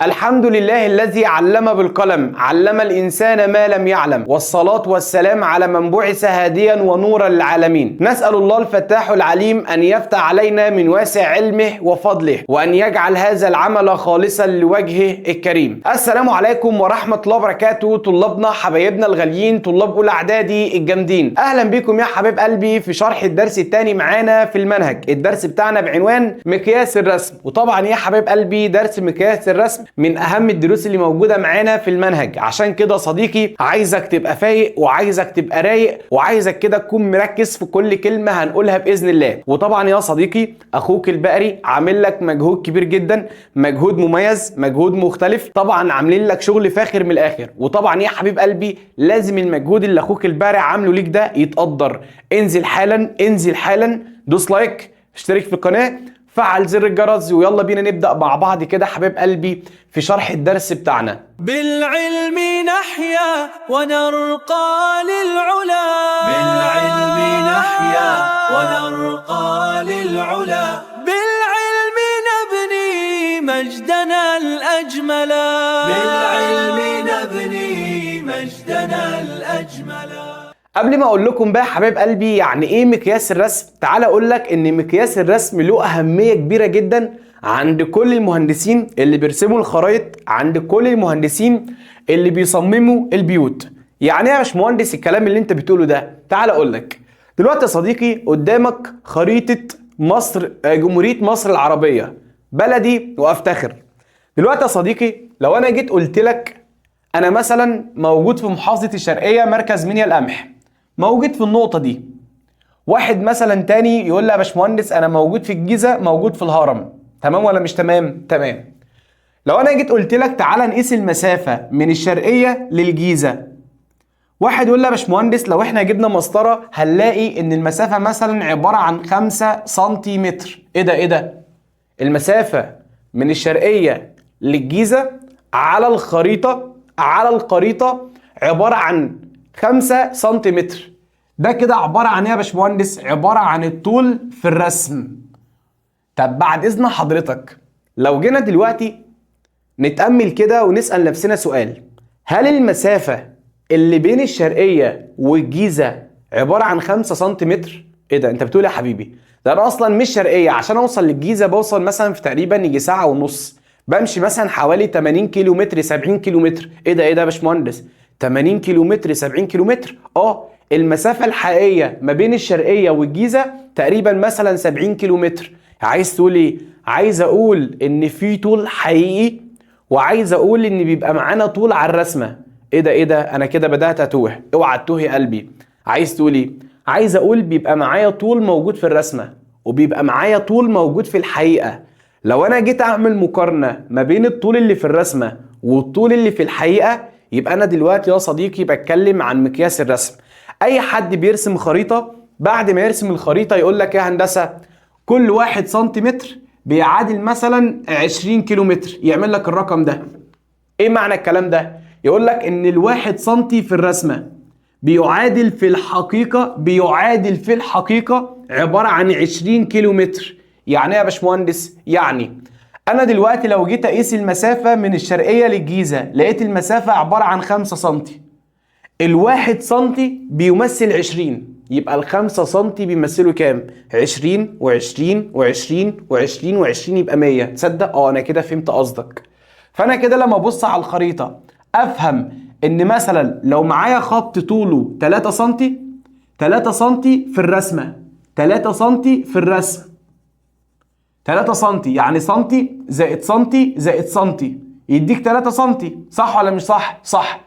الحمد لله الذي علم بالقلم، علم الإنسان ما لم يعلم، والصلاة والسلام على من بعث هاديا ونورا للعالمين. نسأل الله الفتاح العليم أن يفتح علينا من واسع علمه وفضله، وأن يجعل هذا العمل خالصا لوجهه الكريم. السلام عليكم ورحمة الله وبركاته. طلابنا حبايبنا الغاليين، طلاب أولى إعدادي الجامدين، أهلا بكم يا حبايب قلبي في شرح الدرس الثاني معانا في المنهج. الدرس بتاعنا بعنوان مقياس الرسم، وطبعا يا حبايب قلبي درس مقياس الرسم من اهم الدروس اللي موجوده معانا في المنهج. عشان كده صديقي عايزك تبقى فايق، وعايزك تبقى رايق، وعايزك كده تكون مركز في كل كلمه هنقولها باذن الله. وطبعا يا صديقي اخوك البقري عامل لك مجهود كبير جدا، مجهود مميز، مجهود مختلف، طبعا عاملين لك شغل فاخر من الاخر. وطبعا يا حبيب قلبي لازم المجهود اللي اخوك البقري عامله ليك ده يتقدر. انزل حالا، انزل حالا، دوس لايك، اشترك في القناه، فعل زر الجرس، ويلا بينا نبدأ مع بعض كده حبيب قلبي في شرح الدرس بتاعنا. بالعلم نحيا ونرقى للعلا، بالعلم نحيا ونرقى للعلا، بالعلم نبني مجدنا الأجملا، بالعلم نبني مجدنا الأجملا. قبل ما اقول لكم بقى حبايب قلبي يعني ايه مقياس الرسم، تعال اقول لك ان مقياس الرسم له اهميه كبيره جدا عند كل المهندسين اللي بيرسموا الخرايط، عند كل المهندسين اللي بيصمموا البيوت. يعني ايه يا باشمهندس الكلام اللي انت بتقوله ده؟ تعال اقول لك. دلوقتي يا صديقي قدامك خريطه مصر، جمهوريه مصر العربيه، بلدي وافتخر. دلوقتي يا صديقي لو انا جيت قلت لك انا مثلا موجود في محافظه الشرقيه، مركز منيا القمح، موجود في النقطة دي. واحد مثلا تاني يقول لي يا باشمهندس أنا موجود في الجيزة، موجود في الهرم. تمام ولا مش تمام؟ تمام. لو أنا جيت قلت لك تعالى نقيس المسافة من الشرقية للجيزة، واحد يقول لي يا باشمهندس لو احنا جبنا مسطرة هنلاقي إن المسافة مثلا عبارة عن 5 سنتيمتر. إيه ده؟ المسافة من الشرقية للجيزة على الخريطة عبارة عن 5 سنتيمتر. ده كده عبارة عن ايه يا باشمهندس؟ عبارة عن الطول في الرسم. طب بعد اذن حضرتك لو جينا دلوقتي نتأمل كده ونسأل نفسنا سؤال، هل المسافة اللي بين الشرقية والجيزة عبارة عن 5 سنتيمتر؟ ايه ده انت بتقول يا حبيبي؟ ده انا اصلا مش شرقية، عشان اوصل للجيزة بوصل مثلا في تقريبا يجي ساعة ونص، بمشي مثلا حوالي 80 كيلو متر 70 كيلو متر. ايه ده يا باشمهندس؟ 80 كيلو متر 70 كيلو متر؟ المسافة الحقيقية ما بين الشرقية والجيزة تقريبا مثلا 70 كيلو متر. عايز تقول ايه؟ عايز اقول ان في طول حقيقي، وعايز اقول ان بيبقى معانا طول على الرسمة. ايه ده انا كده بدأت اتوه. اوعى تتوه يا قلبي. عايز تقول ايه؟ عايز اقول بيبقى معايا طول موجود في الرسمة، وبيبقى معايا طول موجود في الحقيقة. لو انا جيت اعمل مقارنة ما بين الطول اللي في الرسمة والطول اللي في الحقيقة، يبقى انا دلوقتي يا صديقي بتكلم عن مقياس الرسم. اي حد بيرسم خريطة بعد ما يرسم الخريطة يقول لك يا هندسة كل 1 سنتيمتر بيعادل مثلا 20 كيلو متر، يعمل لك الرقم ده. ايه معنى الكلام ده؟ يقول لك ان ال1 سنتي في الرسمة بيعادل في الحقيقة عبارة عن 20 كيلو متر. يعني ايه يا باشمهندس؟ يعني انا دلوقتي لو جيت اقيس المسافة من الشرقية للجيزة لقيت المسافة عبارة عن 5 سنتي، ال1 سنتي بيمثل 20، يبقى ال5 سنتي بيمثلوا كام؟ 20 و20 و20 و20 و20 يبقى 100. تصدق انا كده فهمت قصدك. فانا كده لما ابص على الخريطة افهم ان مثلا لو معايا خط طوله 3 سنتي، 3 سنتي في الرسمة، 3 سنتي في الرسم، 3 سنتي يعني سنتي زائد سنتي زائد سنتي يديك 3 سنتي، صح ولا مش صح؟ صح.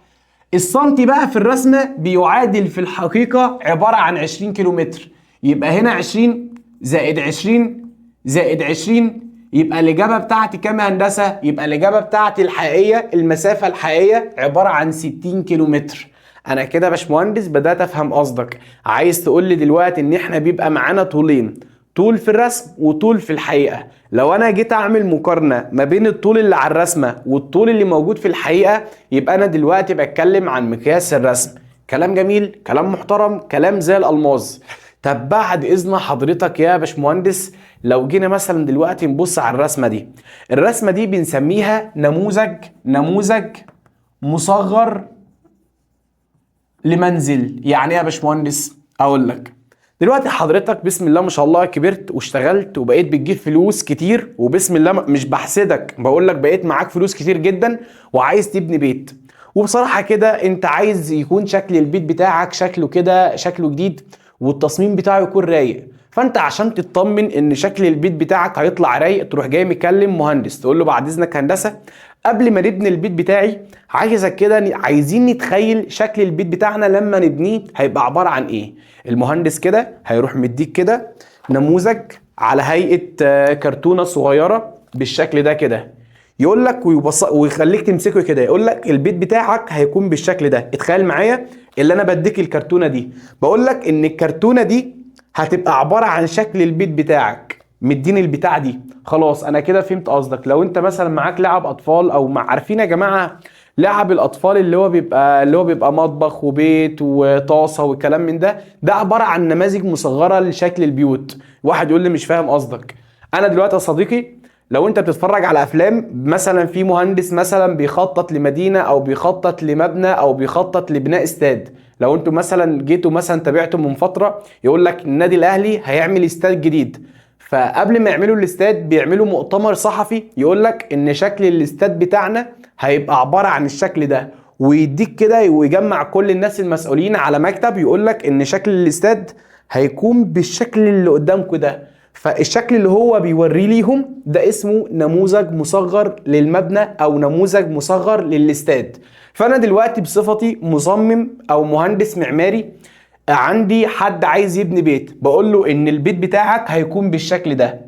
السنتي بقى في الرسمة بيعادل في الحقيقة عبارة عن 20 كيلو متر، يبقى هنا 20 زائد 20 زائد 20 يبقى الإجابة بتاعتي كام يا هندسة؟ يبقى الإجابة بتاعتي الحقيقية، المسافة الحقيقية عبارة عن 60 كيلو متر. أنا كده يا باشمهندس بدأت أفهم قصدك. عايز تقول لي دلوقتي إن إحنا بيبقى معانا طولين، طول في الرسم وطول في الحقيقة. لو انا جيت اعمل مقارنة ما بين الطول اللي على الرسمة والطول اللي موجود في الحقيقة، يبقى انا دلوقتي بتكلم عن مقياس الرسم. كلام جميل، كلام محترم، كلام زي الالماظ. طب بعد اذن حضرتك يا باشمهندس لو جينا مثلا دلوقتي نبص على الرسمه دي، الرسمه دي بنسميها نموذج مصغر لمنزل. يعني ايه يا باشمهندس؟ اقول لك دلوقتي حضرتك بسم الله ما شاء الله كبرت واشتغلت وبقيت بتجيب فلوس كتير، وبسم الله مش بحسدك، بقول لك بقيت معاك فلوس كتير جدا وعايز تبني بيت، وبصراحه كده انت عايز يكون شكل البيت بتاعك شكله كده شكله جديد والتصميم بتاعه يكون رايق. فانت عشان تطمن ان شكل البيت بتاعك هيطلع رايق تروح جاي مكلم مهندس تقول له بعد اذنك هندسه قبل ما نبني البيت بتاعي عايزك كده، عايزين نتخيل شكل البيت بتاعنا لما نبنيه هيبقى عباره عن ايه. المهندس كده هيروح مديك كده نموذج على هيئه كرتونه صغيره بالشكل ده كده، يقول لك ويخليك تمسكه كده، يقول لك البيت بتاعك هيكون بالشكل ده. اتخيل معايا اللي انا بديك الكرتونه دي، بقول لك ان الكرتونه دي هتبقى عباره عن شكل البيت بتاعك، مديني البتاع دي. خلاص انا كده فهمت قصدك. لو انت مثلا معاك لعب اطفال او عارفين يا جماعه لعب الاطفال اللي هو بيبقى مطبخ وبيت وطاسه والكلام من ده، ده عباره عن نماذج مصغره لشكل البيوت. واحد يقول لي مش فاهم قصدك. انا دلوقتي يا صديقي لو انت بتتفرج على افلام مثلا في مهندس مثلا بيخطط لمدينه او بيخطط لمبنى او بيخطط لبناء استاد، لو انتوا مثلا جيتوا مثلا تابعتوا من فتره يقول لك النادي الاهلي هيعمل استاد جديد، فقبل ما يعملوا الاستاد بيعملوا مؤتمر صحفي يقول لك ان شكل الاستاد بتاعنا هيبقى عباره عن الشكل ده، ويديك كده ويجمع كل الناس المسؤولين على مكتب يقول لك ان شكل الاستاد هيكون بالشكل اللي قدامكم ده. فالشكل اللي هو بيوريه ليهم ده اسمه نموذج مصغر للمبنى او نموذج مصغر للاستاد. فانا دلوقتي بصفتي مصمم او مهندس معماري عندي حد عايز يبني بيت، بقول له ان البيت بتاعك هيكون بالشكل ده.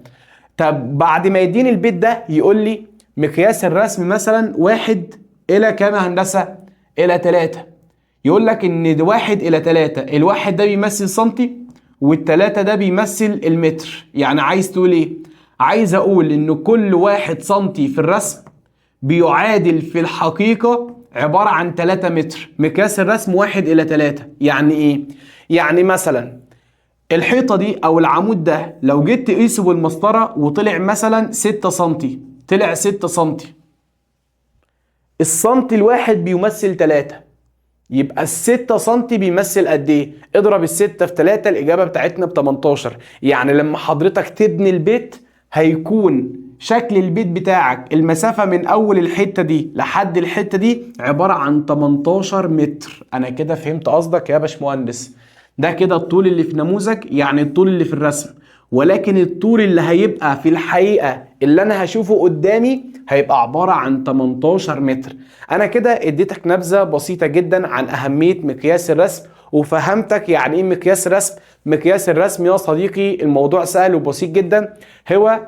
طب بعد ما يديني البيت ده يقول لي مقياس الرسم مثلا 1 إلى كام يا هندسة؟ إلى 3. يقول لك ان 1 إلى 3، الواحد ده بيمثل سنتي والتلاتة ده بيمثل المتر. يعني عايز تقول ايه؟ عايز اقول ان كل 1 سنتي في الرسم بيعادل في الحقيقة عبارة عن 3 متر. مقياس الرسم 1 إلى 3. يعني ايه؟ يعني مثلا الحيطة دي او العمود ده لو جيت تقيسه بالمسطرة وطلع مثلا 6 سنتي، طلع 6 سنتي، السنتي الواحد بيمثل 3، يبقى ال6 سنتي بيمثل قد ايه؟ اضرب ال6 في 3 الاجابه بتاعتنا ب18. يعني لما حضرتك تبني البيت هيكون شكل البيت بتاعك المسافه من اول الحته دي لحد الحته دي عباره عن 18 متر. انا كده فهمت قصدك يا باشمهندس. ده كده الطول اللي في نموذج، يعني الطول اللي في الرسم، ولكن الطول اللي هيبقى في الحقيقه اللي انا هشوفه قدامي هيبقى عبارة عن 18 متر. انا كده اديتك نبذة بسيطة جدا عن اهمية مقياس الرسم وفهمتك يعني ايه مقياس رسم. مقياس الرسم يا صديقي الموضوع سهل وبسيط جدا، هو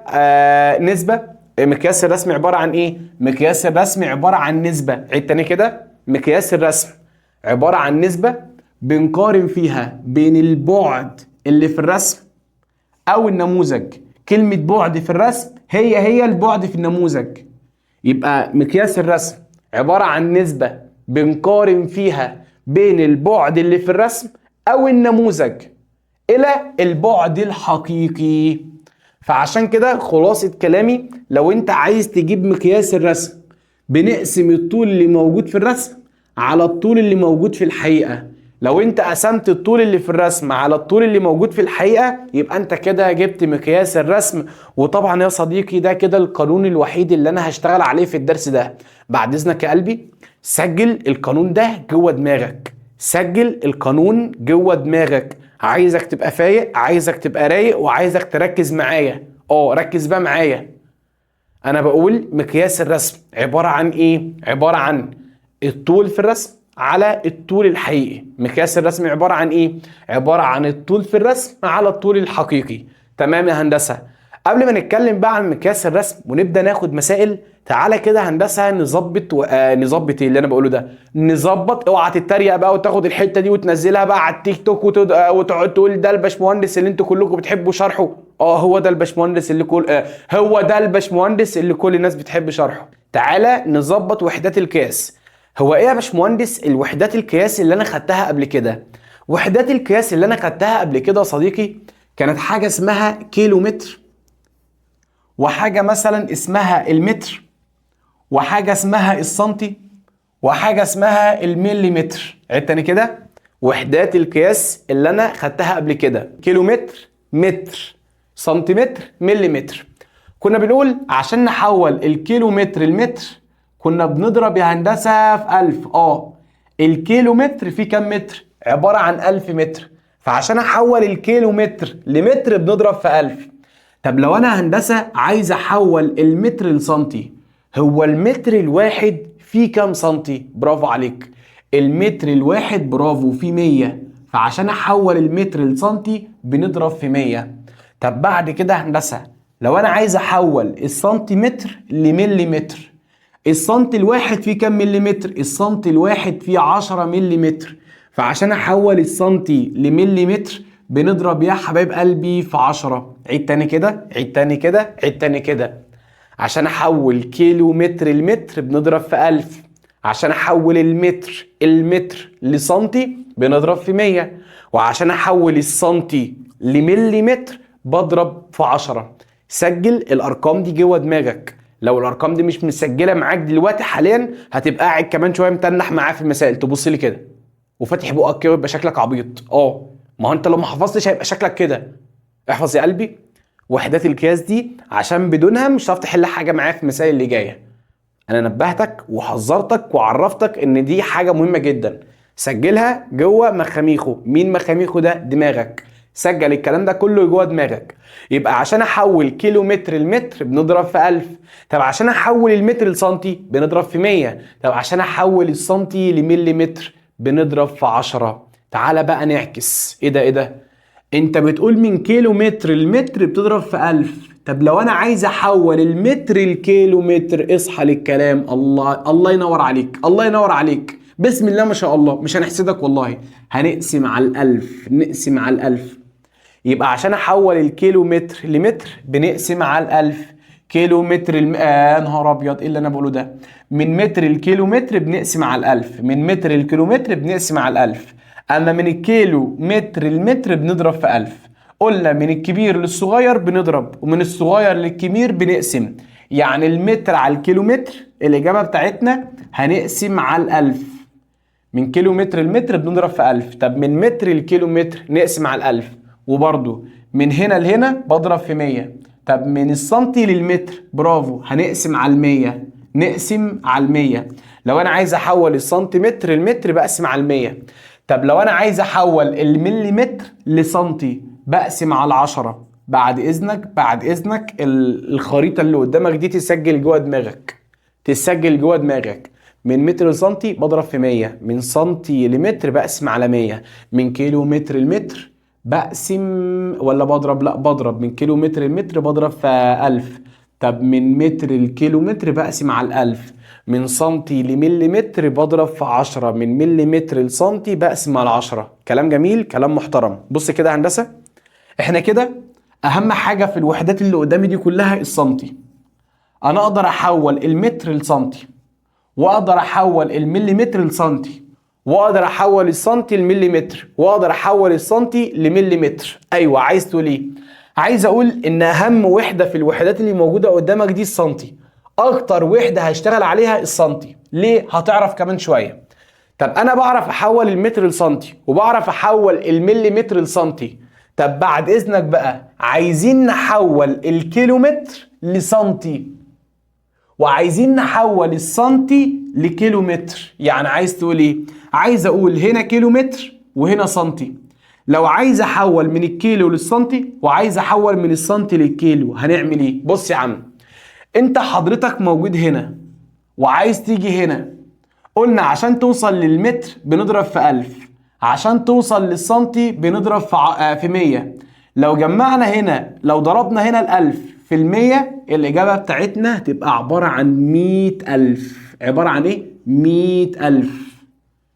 نسبة. مقياس الرسم عبارة عن ايه؟ مقياس الرسم عبارة عن نسبة. عيد تاني كده، مقياس الرسم عبارة عن نسبة بنقارن فيها بين البعد اللي في الرسم او النموذج. كلمة بعد في الرسم هي البعد في النموذج. يبقى مقياس الرسم عبارة عن نسبة بنقارن فيها بين البعد اللي في الرسم او النموذج الى البعد الحقيقي. فعشان كده خلاصة كلامي، لو انت عايز تجيب مقياس الرسم بنقسم الطول اللي موجود في الرسم على الطول اللي موجود في الحقيقة. لو انت قسمت الطول اللي في الرسم على الطول اللي موجود في الحقيقة يبقى انت كده جبت مقياس الرسم. وطبعا يا صديقي ده كده القانون الوحيد اللي انا هشتغل عليه في الدرس ده. بعد اذنك يا قلبي سجل القانون ده جوه دماغك، سجل القانون جوه دماغك. عايزك تبقى فايق، عايزك تبقى رايق، وعايزك تركز معايا. ركز بقى معايا. انا بقول مقياس الرسم عبارة عن ايه؟ عبارة عن الطول في الرسم على الطول الحقيقي. مقياس الرسم عبارة عن ايه؟ عبارة عن الطول في الرسم على الطول الحقيقي. تمام يا هندسة؟ قبل ما نتكلم بقى عن مقياس الرسم ونبدأ ناخد مسائل، تعالى كده هندسة نظبط نظبط ايه اللي انا بقوله ده؟ نظبط. اوعى تتريق بقى وتاخد الحتة دي وتنزلها بقى على التيك توك وتقعد تقول ده الباشمهندس اللي انتوا كلكم بتحبوا شرحه. هو ده الباشمهندس اللي هو ده الباشمهندس اللي كل الناس بتحب شرحه. تعالى نظبط وحدات القياس. هو ايه يا باشمهندس الوحدات القياس اللي انا خدتها قبل كده؟ وحدات القياس اللي انا خدتها قبل كده يا صديقي كانت حاجه اسمها كيلو متر وحاجة مثلا اسمها المتر، وحاجة اسمها السنتي، وحاجة اسمها المليمتر. عيد تاني كده، وحدات القياس اللي انا خدتها قبل كده: كيلومتر، متر، سنتيمتر، مليمتر. كنا بنقول عشان نحول الكيلومتر المتر كنا بنضرب يا هندسة في 1000. الكيلومتر فيه كام متر؟ عبارة عن 1000 متر، فعشان احول الكيلومتر لمتر بنضرب في 1000. طب لو انا هندسة عايز احول المتر لسنتي، هو المتر الواحد فيه كام سنتي؟ برافو عليك، المتر الواحد برافو فيه 100، فعشان احول المتر لسنتي بنضرب في 100. طب بعد كده هندسة لو انا عايز احول السنتيمتر لمليمتر، السنتي الواحد فيه كام مليمتر؟ السنتي الواحد فيه 10 مليمتر، فعشان احول السنتي لمليمتر بنضرب يا حبايب قلبي في 10. عيد تاني كده، عيد تاني كده، عيد تاني كده. عشان احول كيلو متر المتر بنضرب في 1000، عشان احول المتر لسنتي بنضرب في 100، وعشان احول السنتي لمليمتر بضرب في 10. سجل الارقام دي جوه دماغك، لو الارقام دي مش مسجله معاك دلوقتي حاليا هتبقى قاعد كمان شويه متنح معاه في المسائل، تبص لي كده وفاتح بقك كده يبقى شكلك عبيط. ما هو انت لو ما حفظتش هيبقى شكلك كده. احفظ يا قلبي وحدات القياس دي، عشان بدونها مش هتعرف تحل حاجه معايا في المسائل اللي جايه. انا نبهتك وحذرتك وعرفتك ان دي حاجه مهمه جدا، سجلها جوه مخاميخه. مين مخاميخه ده؟ دماغك. سجل الكلام ده كله جوه دماغك. يبقى عشان احول كيلو متر المتر بنضرب في 1000. طب عشان احول المتر لسنتي بنضرب في 100. طب عشان احول السنتي لمليمتر بنضرب في 10. تعالى بقى نعكس. ايه ده؟ انت بتقول من كيلو متر المتر بتضرب في 1000. طب لو انا عايز احول المتر الكيلو متر، اصحى للكلام. الله ينور عليك، الله ينور عليك، بسم الله ما شاء الله. مش هنحسدك والله، هنقسم على 1000، نقسم على 1000. يبقى عشان احول الكيلو متر لمتر بنقسم على 1000. كيلو متر نهار ابيض، ايه اللي انا بقوله ده؟ من متر الكيلو متر بنقسم على 1000، من متر الكيلو متر بنقسم على 1000. اما من الكيلو متر المتر بنضرب في 1000. قلنا من الكبير للصغير بنضرب، ومن الصغير للكبير بنقسم. يعني المتر على الكيلو متر، الإجابة بتاعتنا هنقسم على 1000. من كيلو متر المتر بنضرب في 1000. طب من متر الكيلو متر نقسم على 1000. وبرضو من هنا لهنا بضرب في 100. طب من السنتي للمتر، برافو، هنقسم على 100. نقسم على 100. لو أنا عايز أحول السنتيمتر المتر بقسم على 100. طب لو انا عايز احول المليمتر لسنتي بقسم على 10. بعد اذنك، بعد اذنك الخريطه اللي قدامك دي تسجل جوه دماغك، تسجل جوه دماغك. من متر لسنتي بضرب في 100، من سنتي لمتر بقسم على 100، من كيلو متر المتر بقسم ولا بضرب؟ لا بضرب. من كيلو متر المتر بضرب في 1000. طب من متر الكيلو متر بقسم على 1000. من سنتي لمليمتر بضرب في 10، من مليمتر لسنتي بقسم على 10. كلام جميل، كلام محترم. بص كده يا هندسة، احنا كده اهم حاجة في الوحدات اللي قدامي دي كلها السنتي. انا اقدر احول المتر لسنتي، واقدر احول المليمتر لسنتي، واقدر احول السنتي لمليمتر، واقدر احول السنتي لمليمتر. ايوه، عايز تقول ايه؟ عايز اقول ان اهم وحدة في الوحدات اللي موجودة قدامك دي السنتي. اكتر وحدة هشتغل عليها السنتي. ليه؟ هتعرف كمان شوية. طب انا بعرف احول المتر لسنتي، وبعرف احول المليمتر لسنتي. طب بعد اذنك بقى عايزين نحول الكيلومتر لسنتي، وعايزين نحول السنتي لكيلومتر. يعني عايز تقول ايه؟ عايز اقول هنا كيلومتر وهنا سنتي. لو عايز احول من الكيلو للسنتي وعايز احول من السنتي للكيلو هنعمل ايه؟ بص يا عم، انت حضرتك موجود هنا وعايز تيجي هنا. قلنا عشان توصل للمتر بنضرب في 1000، عشان توصل للسنتي بنضرب في 100. لو جمعنا هنا، لو ضربنا هنا ال1000 في 100، الإجابة بتاعتنا هتبقى عبارة عن 100,000. عبارة عن إيه؟ 100,000.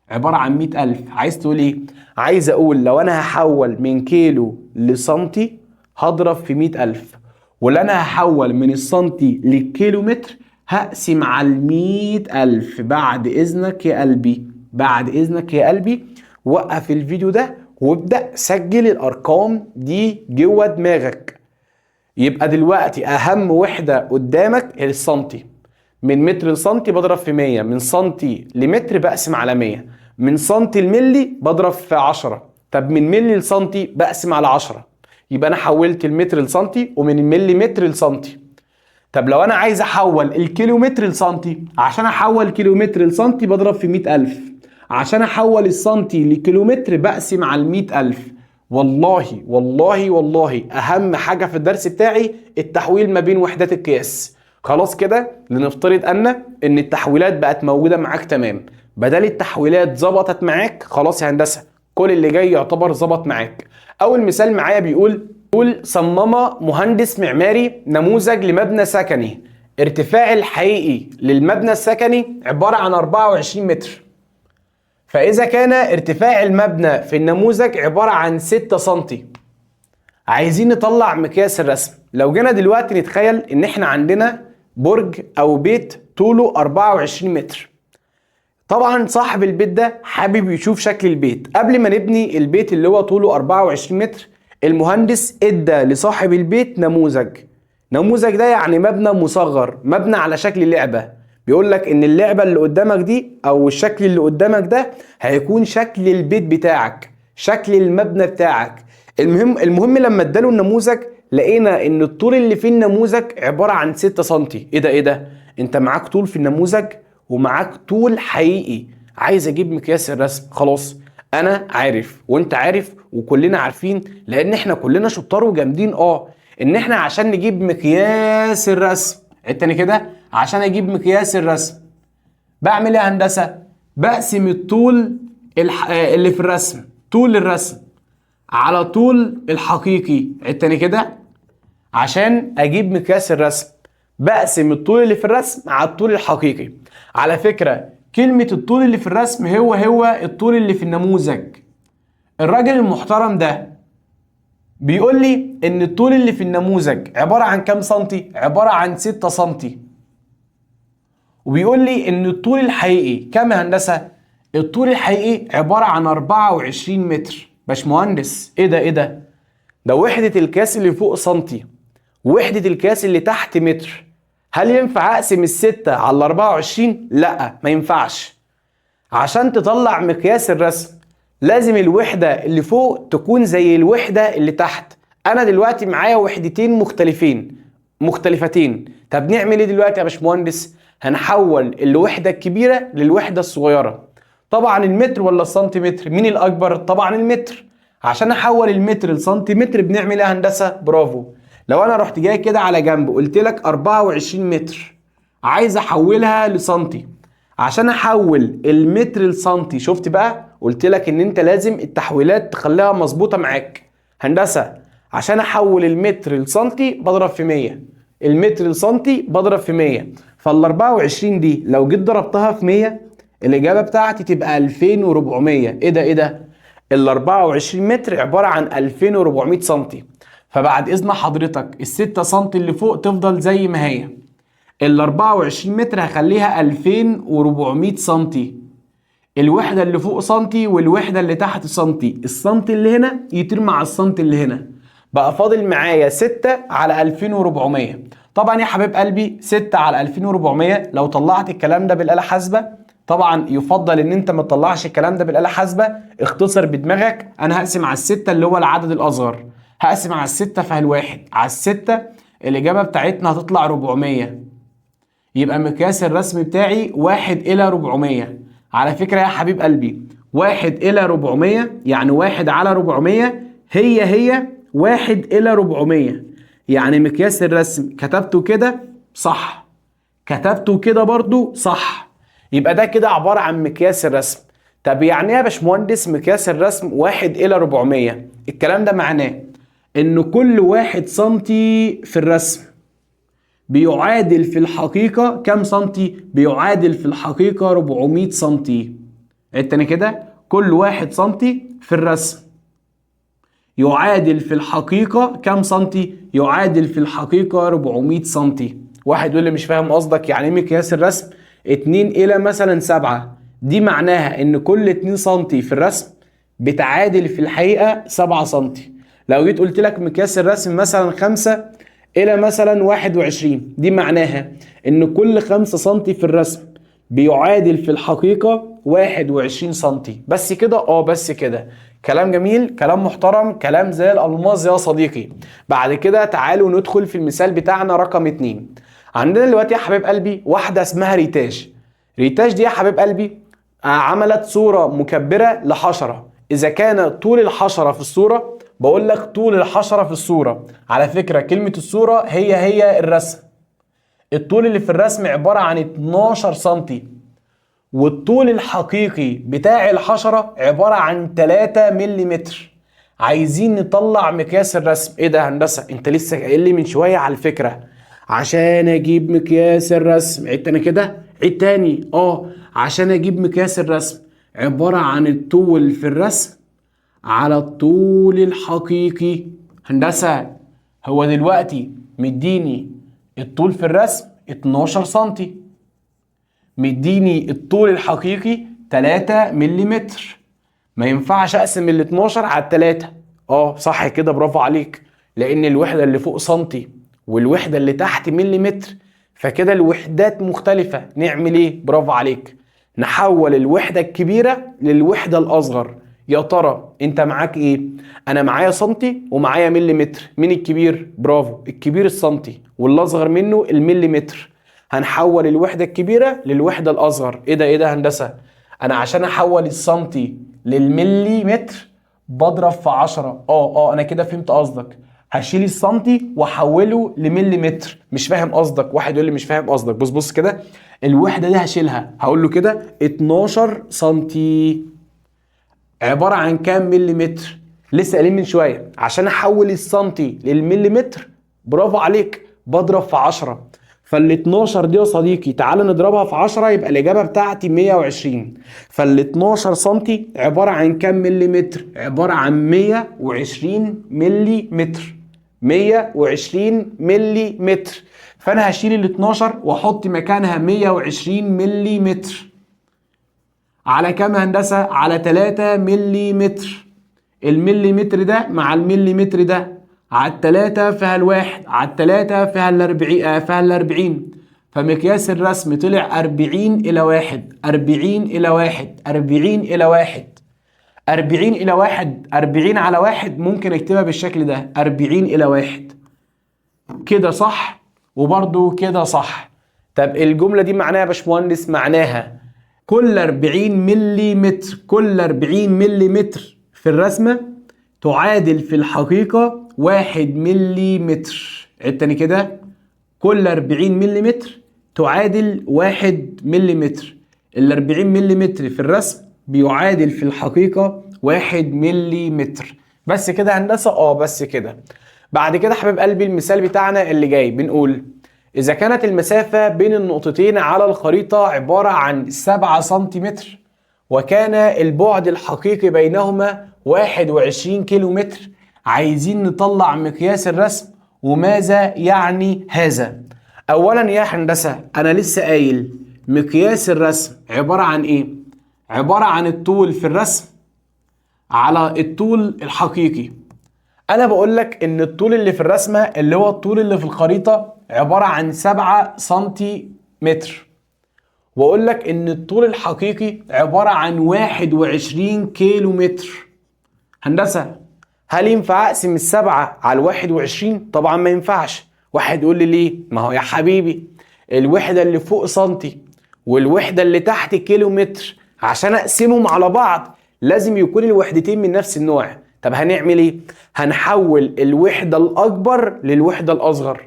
عبارة عن 100,000. عايز تقول إيه؟ عايز أقول لو أنا هحول من كيلو لسنتي هضرب في 100,000، ولو أنا هحول من السنتي للكيلومتر هقسم على 100,000. بعد إذنك يا قلبي، بعد إذنك يا قلبي، وقف الفيديو ده وابدأ سجل الأرقام دي جوه دماغك. يبقى دلوقتي اهم وحدة قدامك هي السنتي. من متر لسنتي بضرب في 100، من سنتي لمتر بقسم على 100، من سنتي لملي بضرب في 10، طب من ملي لسنتي بقسم على 10. يبقى انا حولت المتر لسنتي ومن الملي متر لسنتي. طب لو انا عايز احول الكيلومتر لسنتي، عشان احول كيلومتر لسنتي بضرب في 100,000، عشان احول السنتي لكيلومتر بقسم على 100,000. والله والله والله اهم حاجة في الدرس بتاعي التحويل ما بين وحدات القياس. خلاص كده لنفترض ان التحويلات بقت موجودة معاك تمام، بدل التحويلات ظبطت معاك خلاص يا هندسة، كل اللي جاي يعتبر ظبط معاك. اول مثال معايا بيقول صمم مهندس معماري نموذج لمبنى سكني، ارتفاع الحقيقي للمبنى السكني عبارة عن 24 متر، فإذا كان ارتفاع المبنى في النموذج عبارة عن 6 سنتي. عايزين نطلع مقياس الرسم. لو جينا دلوقتي نتخيل ان احنا عندنا برج او بيت طوله 24 متر. طبعا صاحب البيت ده حابب يشوف شكل البيت. قبل ما نبني البيت اللي هو طوله 24 متر، المهندس ادى لصاحب البيت نموذج ده يعني مبنى مصغر، مبنى على شكل لعبة. بيقول لك ان اللعبة اللي قدامك دي او الشكل اللي قدامك ده هيكون شكل البيت بتاعك، شكل المبنى بتاعك. المهم لما اداله النموذج لقينا ان الطول اللي في النموذج عبارة عن 6 سنتي. ايه ده انت معاك طول في النموذج ومعاك طول حقيقي. عايز اجيب مقياس الرسم. خلاص انا عارف وانت عارف وكلنا عارفين، لان احنا كلنا شطار وجامدين ان احنا عشان نجيب مقياس الرسم التاني كده، عشان اجيب مقياس الرسم بعمل ايه يا هندسة؟ بقسم الطول اللي في الرسم، طول الرسم على طول الحقيقي التاني كده. عشان اجيب مقياس الرسم بقسم الطول اللي في الرسم على الطول الحقيقي. على فكرة كلمة الطول اللي في الرسم هو الطول اللي في النموذج. الراجل المحترم ده بيقول لي ان الطول اللي في النموذج عبارة عن كام سنتي؟ عبارة عن 6 سنتي. وبيقول لي ان الطول الحقيقي كام يا هندسة؟ الطول الحقيقي عبارة عن 24 متر. باشمهندس ايه ده وحدة القياس اللي فوق سنتي ووحدة القياس اللي تحت متر. هل ينفع اقسم الستة على 24؟ لا ما ينفعش. عشان تطلع مقياس الرسم لازم الوحدة اللي فوق تكون زي الوحدة اللي تحت. انا دلوقتي معايا وحدتين مختلفتين. طب نعمل ايه دلوقتي يا باشمهندس؟ هنحول الوحدة الكبيرة للوحدة الصغيرة. طبعا المتر ولا السنتيمتر؟ مين الاكبر؟ طبعا المتر. عشان احول المتر لسنتيمتر بنعمل ايه يا هندسة؟ برافو. لو انا رحت جاي كده على جنب قلت لك 24 متر، عايز احولها لسنتي. عشان احول المتر لسنتي، شفت بقى؟ قلت لك ان انت لازم التحويلات تخليها مظبوطه معاك. هندسه عشان احول المتر لسنتي بضرب في 100، المتر لسنتي بضرب في 100، فال 24 دي لو جيت ضربتها في 100 الاجابه بتاعتي تبقى 2400. ايه ده؟ ال 24 متر عباره عن 2400 سنتي. فبعد اذن حضرتك ال6 سنتي اللي فوق تفضل زي ما هي، ال 24 متر هخليها 2400 سنتي. الوحدة اللي فوق سنتي والوحدة اللي تحت سنتي، السنتي اللي هنا يطير مع السنتي اللي هنا، بقى فاضل معايا 6 على 2400. طبعا يا حبيب قلبي 6 على 2400 لو طلعت الكلام ده بالآلة حاسبة، طبعا يفضل ان انت ما تطلعش الكلام ده بالآلة حاسبة، اختصر بدماغك. انا هقسم على 6 اللي هو العدد الاصغر، هقسم على 6 فالواحد على 6، الاجابة بتاعتنا هتطلع 400. يبقى مقياس الرسم بتاعي 1 إلى 400. على فكرة يا حبيب قلبي 1 إلى 400 يعني 1 على 400 هي 1 إلى 400. يعني مقياس الرسم كتبته كده صح، كتبته كده برضو صح. يبقى ده كده عبارة عن مقياس الرسم. طب يعني ايه يا باشمهندس مقياس الرسم 1 إلى 400؟ الكلام ده معناه ان كل 1 سنتي في الرسم بيعادل في الحقيقة كم سنتي؟ بيعادل في الحقيقة 400 سنتي. التاني كده كل 1 سنتي في الرسم يعادل في الحقيقة كم سنتي؟ يعادل في الحقيقة 400 سنتي. واحد يقول لي مش فاهم قصدك، يعني ايه مقياس الرسم 2 إلى مثلا 7؟ دي معناها ان كل 2 سنتي في الرسم بتعادل في الحقيقة 7 سنتي. لو جيت قلت لك مقياس الرسم مثلا 5 الى مثلا 21. دي معناها ان كل 5 سنتي في الرسم بيعادل في الحقيقة 21 سنتي. بس كده؟ بس كده. كلام جميل، كلام محترم، كلام زي الألماظ يا صديقي. بعد كده تعالوا ندخل في المثال بتاعنا رقم 2. عندنا دلوقتي يا حبيب قلبي واحدة اسمها ريتاج. ريتاج دي يا حبيب قلبي عملت صورة مكبرة لحشرة. إذا كان طول الحشرة في الصورة، بقول لك طول الحشرة في الصورة، على فكرة كلمة الصورة هي الرسم. الطول اللي في الرسم عبارة عن 12 سنتي، والطول الحقيقي بتاع الحشرة عبارة عن 3 ملم. عايزين نطلع مقياس الرسم. ايه ده هندسة؟ انت لسه قايل لي من شوية على الفكرة عشان اجيب مقياس الرسم. عيد تاني كده، عيد تاني. عشان اجيب مقياس الرسم عبارة عن الطول في الرسم على الطول الحقيقي. هندسة هو دلوقتي مديني الطول في الرسم 12 سنتي، مديني الطول الحقيقي 3 ملم. ما ينفعش اقسم ال 12 على 3. صح كده، برافو عليك، لان الوحدة اللي فوق سنتي والوحدة اللي تحت مليمتر، فكده الوحدات مختلفة. نعمل ايه؟ برافو عليك، نحول الوحدة الكبيرة للوحدة الأصغر. يا ترى انت معاك ايه؟ انا معايا سنتي ومعايا مليمتر. مين الكبير؟ برافو، الكبير السنتي والاصغر منه المليمتر. هنحول الوحدة الكبيرة للوحدة الأصغر. ايه ده هندسة؟ انا عشان احول السنتي للمليمتر بضرب في 10. انا كده فهمت قصدك. هشيل السنتي واحوله لمليمتر. مش فاهم قصدك. واحد يقول لي مش فاهم قصدك. بص كده، الوحدة دي هشيلها، هقول له كده 12 سنتي عبارة عن كام مليمتر؟ لسه قايلين من شوية عشان احول السنتي للمليمتر، برافو عليك، بضرب في 10. فال 12 دي يا صديقي تعال نضربها في 10 يبقى الإجابة بتاعتي 120. فال 12 سنتي عبارة عن كام مليمتر؟ عبارة عن 120 مليمتر. 120 مليمتر. فأنا هشيل ال 12 وأحط مكانها 120 مليمتر. على كام هندسة؟ على 3 مليمتر. المليمتر ده مع المليمتر ده على 3 فيها الواحد، على 3 فيها الأربعين. فمقياس الرسم طلع 40 إلى 1. 40 إلى 1. 40 إلى 1. 40 إلى 1. 40 على 1 ممكن اكتبها بالشكل ده، 40 إلى 1. كده صح؟ وبرضو كده صح. طب الجملة دي معناها يا باشمهندس؟ معناها كل 40 مليمتر، كل 40 مليمتر في الرسمة تعادل في الحقيقة 1 مليمتر. عيد تاني كده، كل 40 مليمتر تعادل 1 مليمتر. ال 40 مليمتر في الرسم بيعادل في الحقيقة 1 مليمتر. بس كده هندسة؟ بس كده. بعد كده حبيب قلبي المثال بتاعنا اللي جاي بنقول إذا كانت المسافة بين النقطتين على الخريطة عبارة عن 7 سنتيمتر وكان البعد الحقيقي بينهما 21 كيلومتر، عايزين نطلع مقياس الرسم وماذا يعني هذا؟ أولا يا هندسة أنا لسه قايل مقياس الرسم عبارة عن إيه؟ عبارة عن الطول في الرسم على الطول الحقيقي. أنا بقول لك إن الطول اللي في الرسمة اللي هو الطول اللي في الخريطة عبارة عن 7 سنتيمتر، واقول لك ان الطول الحقيقي عبارة عن 21 كيلو متر. هندسة هل ينفع اقسم السبعة على 21؟ طبعا ما ينفعش. واحد يقول لي ليه؟ ما هو يا حبيبي الوحدة اللي فوق سنتي والوحدة اللي تحت كيلو متر، عشان اقسمهم على بعض لازم يكون الوحدتين من نفس النوع. طب هنعمل ايه؟ هنحول الوحدة الاكبر للوحدة الاصغر،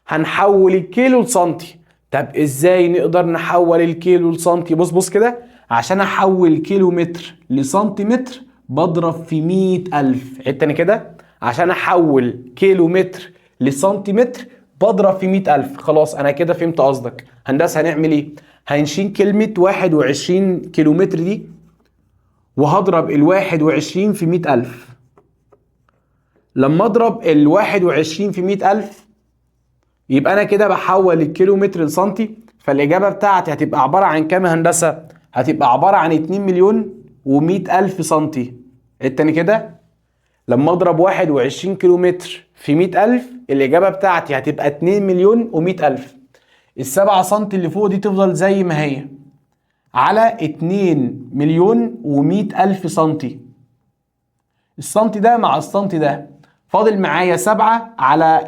هنحول الكيلو لسنتي. طب ازاي نقدر نحول الكيلو لسنتي؟ بص كده، عشان احول كيلو متر لسنتيمتر بضرب في 100,000. عيد تاني كده، عشان احول كيلو متر لسنتيمتر بضرب في 100,000. خلاص انا كده فهمت قصدك. هندسة هنعمل ايه؟ هنشيل كلمة 21 كيلو متر دي وهضرب ال 21 في 100,000. لما اضرب ال 21 في 100,000 يبقى انا كده بحول الكيلو متر لسنتي. فالاجابه بتاعتي هتبقى عباره عن كام هندسه؟ هتبقى عباره عن 2,100,000 سنتي. التاني كده، لما اضرب 21 كيلو متر في 100,000 الإجابة بتاعتي هتبقى 2 مليون و100,000. ال7 سم اللي فوق دي تفضل زي ما هي على 2 مليون و100,000 سنتي. السنتي ده مع السنتي ده فاضل معايا 7 على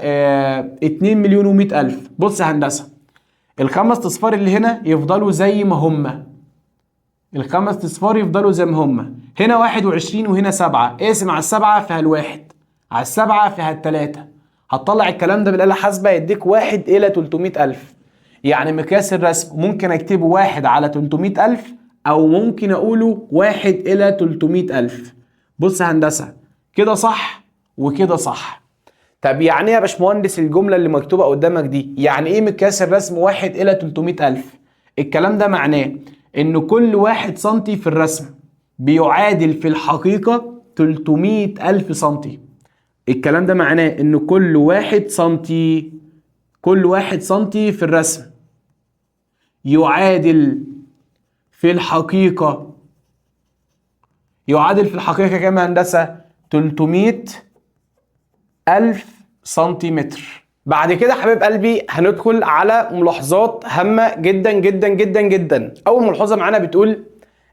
2 مليون و100,000. بص يا هندسة، الخمس اصفار اللي هنا يفضلوا زي ما هما، الخمس اصفار يفضلوا زي ما هما. هنا 21 وهنا 7، اقسم على 7 فيها الواحد، على 7 فيها ال3. هتطلع الكلام ده بالآلة الحاسبة يديك 1 إلى 300,000. يعني مقياس الرسم ممكن اكتبه 1 على 300,000 أو ممكن أقوله 1 إلى 300,000. بص يا هندسة، كده صح وكده صح. طب يعني ايه يا باشمهندس الجملة اللي مكتوبة قدامك دي؟ يعني ايه مقياس الرسم 1 إلى 300,000؟ الكلام ده معناه إن كل 1 سنتي في الرسم بيعادل في الحقيقة 300,000 سنتي. الكلام ده معناه إن كل 1 سنتي، كل 1 سنتي في الرسم يعادل في الحقيقة، يعادل في الحقيقة كام يا هندسة؟ 300,000 سنتيمتر. بعد كده حبيب قلبي هندخل على ملاحظات هامة جدا جدا جدا جدا. أول ملحوظة معانا بتقول